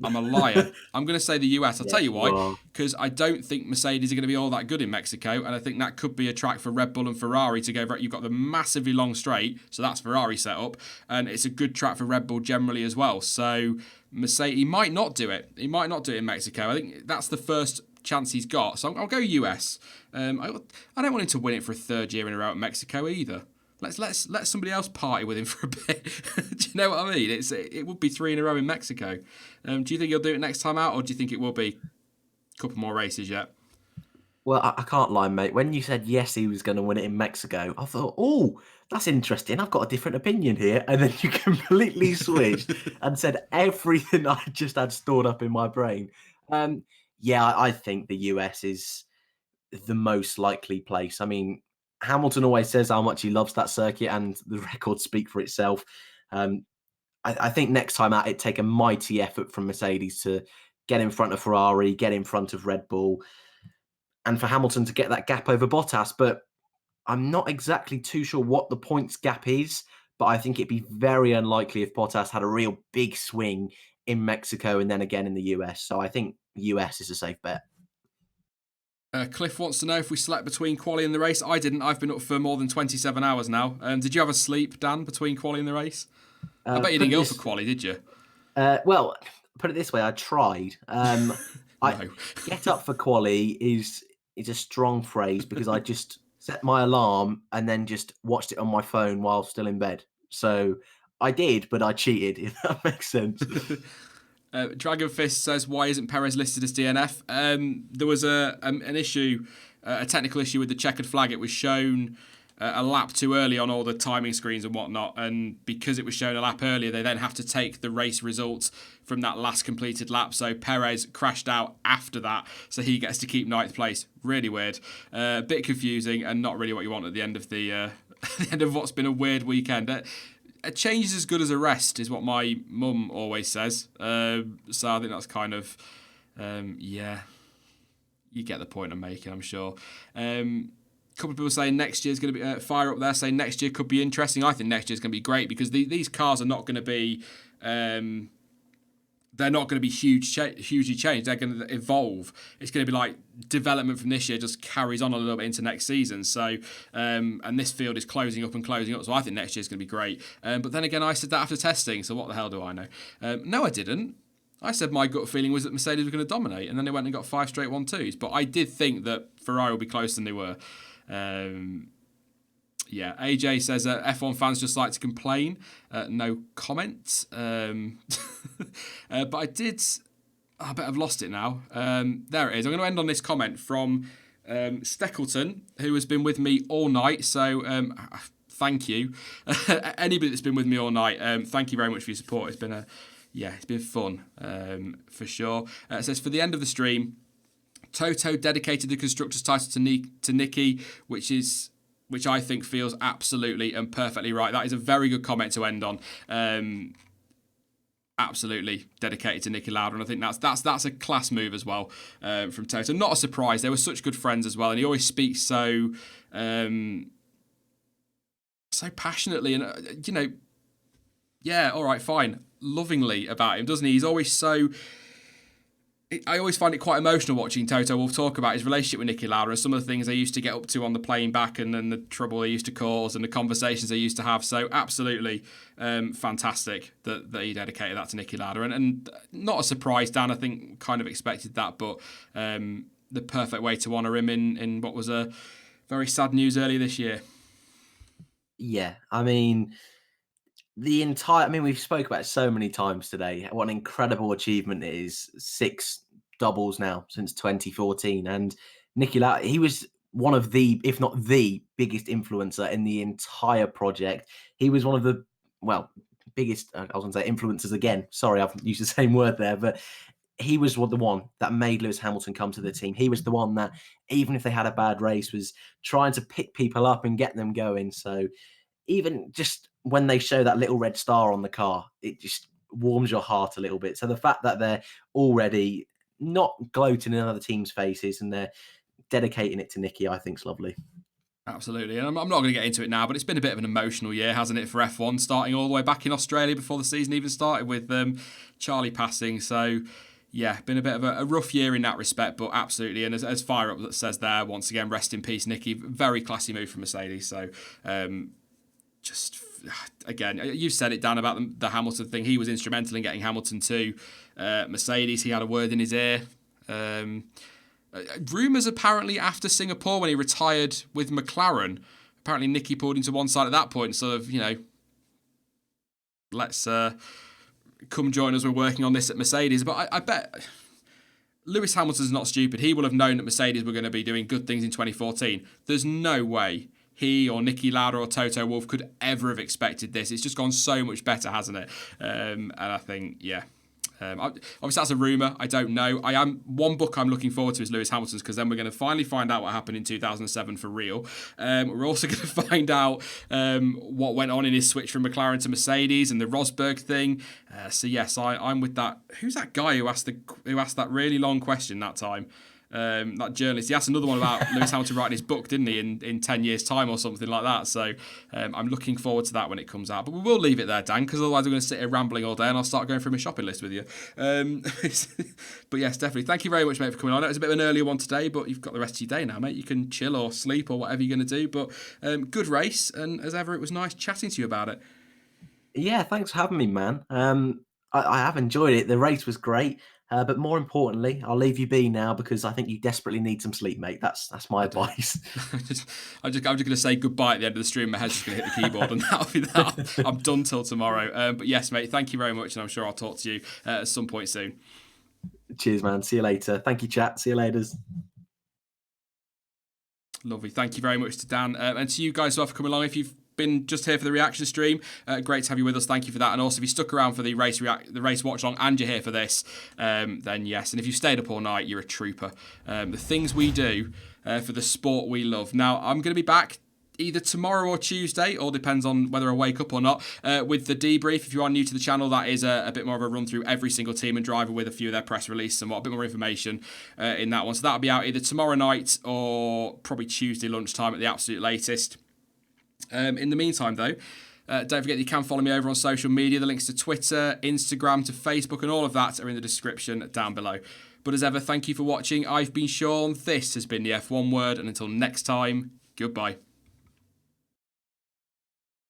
I'm a liar. I'm going to say the US. I'll tell you why. Because I don't think Mercedes are going to be all that good in Mexico. And I think that could be a track for Red Bull and Ferrari to go. You've got the massively long straight. So that's Ferrari setup. And it's a good track for Red Bull generally as well. So Mercedes, he might not do it. He might not do it in Mexico. I think that's the first chance he's got. So I'll go US. I don't want him to win it for a third year in a row at Mexico either. Let somebody else party with him for a bit. Do you know what I mean? It would be 3 in a row in Mexico. Do you think he'll do it next time out, or do you think it will be a couple more races yet? Well, I can't lie, mate. When you said yes, he was going to win it in Mexico, I thought, oh, that's interesting. I've got a different opinion here. And then you completely switched and said everything I just had stored up in my brain. Yeah, I think the US is the most likely place. I mean, Hamilton always says how much he loves that circuit, and the records speak for itself. I think next time out, it'd take a mighty effort from Mercedes to get in front of Ferrari, get in front of Red Bull, and for Hamilton to get that gap over Bottas. But I'm not exactly too sure what the points gap is, but I think it'd be very unlikely if Bottas had a real big swing in Mexico and then again in the US. So I think US is a safe bet. Cliff wants to know if we slept between quali and the race. I didn't. I've been up for more than 27 hours now. Did you have a sleep, Dan, between quali and the race? I bet you didn't go for quali, did you? Well, put it this way, I tried. No. I get up for quali is a strong phrase because I just set my alarm and then just watched it on my phone while still in bed. So I did, but I cheated, if that makes sense. Dragon Fist says, why isn't Perez listed as DNF? There was an issue, a technical issue with the checkered flag. It was shown a lap too early on all the timing screens and whatnot, and because it was shown a lap earlier, they then have to take the race results from that last completed lap. So Perez crashed out after that, so he gets to keep ninth place. Really weird, a bit confusing, and not really what you want at the end of the end of what's been a weird weekend. A change is as good as a rest, is what my mum always says. So I think that's kind of, yeah, you get the point I'm making, I'm sure. A couple of people saying next year's going to be, Fire Up there saying next year could be interesting. I think next year's going to be great because these cars are not going to be, they're not going to be hugely changed. They're going to evolve. It's going to be like development from this year just carries on a little bit into next season. So, and this field is closing up. So I think next year's going to be great. But then again, I said that after testing. So what the hell do I know? No, I didn't. I said my gut feeling was that Mercedes were going to dominate, and then they went and got 5 straight 1-2s. But I did think that Ferrari would be closer than they were. Yeah, AJ says F1 fans just like to complain. No comment. But I bet I've lost it now. There it is. I'm going to end on this comment from Steckleton, who has been with me all night. So thank you. Anybody that's been with me all night, thank you very much for your support. It's been it's been fun for sure. It says, for the end of the stream, Toto dedicated the constructor's title to Nicky, which I think feels absolutely and perfectly right. That is a very good comment to end on. Absolutely dedicated to Nicky Lauda, and I think that's a class move as well from Toto. Not a surprise. They were such good friends as well, and he always speaks so passionately. And Yeah, all right, fine. Lovingly about him, doesn't he? He's always so... I always find it quite emotional watching Toto Wolff talk about his relationship with Niki Lauda and some of the things they used to get up to on the plane back and the trouble they used to cause and the conversations they used to have. So absolutely fantastic that he dedicated that to Niki Lauda. And not a surprise, Dan. I think kind of expected that, but the perfect way to honour him in what was a very sad news earlier this year. Yeah, I mean... we've spoke about it so many times today. What an incredible achievement it is. 6 doubles now since 2014. And Niki Lauda, he was one of the, if not the biggest influencer in the entire project. He was one of the, biggest, I was going to say influencers again. Sorry, I've used the same word there, but he was the one that made Lewis Hamilton come to the team. He was the one that, even if they had a bad race, was trying to pick people up and get them going. So even just when they show that little red star on the car, it just warms your heart a little bit. So the fact that they're already not gloating in other teams' faces and they're dedicating it to Niki, I think is lovely. Absolutely. And I'm not going to get into it now, but it's been a bit of an emotional year, hasn't it, for F1, starting all the way back in Australia before the season even started with Charlie passing. So, yeah, been a bit of a rough year in that respect, but absolutely. And as Fire Up that says there, once again, rest in peace, Niki. Very classy move from Mercedes. So, just again, you've said it, Dan, about the Hamilton thing. He was instrumental in getting Hamilton to Mercedes. He had a word in his ear. Rumours apparently after Singapore when he retired with McLaren, apparently Niki pulled him to one side at that point and sort of, let's come join us. We're working on this at Mercedes. But I bet Lewis Hamilton's not stupid. He will have known that Mercedes were going to be doing good things in 2014. There's no way he or Niki Lauda or Toto Wolff could ever have expected this. It's just gone so much better, hasn't it? And I think, yeah. Obviously, that's a rumour. I don't know. One book I'm looking forward to is Lewis Hamilton's, because then we're going to finally find out what happened in 2007 for real. We're also going to find out what went on in his switch from McLaren to Mercedes and the Rosberg thing. So yes, I'm with that. Who's that guy who asked that really long question that time? That journalist, he asked another one about Lewis Hamilton writing his book, didn't he, in 10 years' time or something like that. So I'm looking forward to that when it comes out. But we will leave it there, Dan, because otherwise we're going to sit here rambling all day and I'll start going through my shopping list with you. But yes, definitely. Thank you very much, mate, for coming on. It was a bit of an earlier one today, but you've got the rest of your day now, mate. You can chill or sleep or whatever you're going to do. But good race, and as ever, it was nice chatting to you about it. Yeah, thanks for having me, man. I have enjoyed it. The race was great. But more importantly, I'll leave you be now because I think you desperately need some sleep, mate. That's my advice. I'm just going to say goodbye at the end of the stream. My head's just going to hit the keyboard, and that'll be that. I'm done till tomorrow. But yes, mate, thank you very much, and I'm sure I'll talk to you at some point soon. Cheers, man. See you later. Thank you, chat. See you later. Lovely. Thank you very much to Dan, and to you guys as well for coming along. If you've been just here for the reaction stream, great to have you with us. Thank you for that. And also, if you stuck around for the race watch along and you're here for this, then yes. And if you stayed up all night, you're a trooper. The things we do for the sport we love. Now, I'm going to be back either tomorrow or Tuesday, all depends on whether I wake up or not, with the debrief. If you are new to the channel, that is a bit more of a run through every single team and driver with a few of their press releases and a bit more information in that one. So that'll be out either tomorrow night or probably Tuesday lunchtime at the absolute latest. In the meantime, though, don't forget that you can follow me over on social media. The links to Twitter, Instagram, to Facebook, and all of that are in the description down below. But as ever, thank you for watching. I've been Sean. This has been the F1 Word, and until next time, goodbye.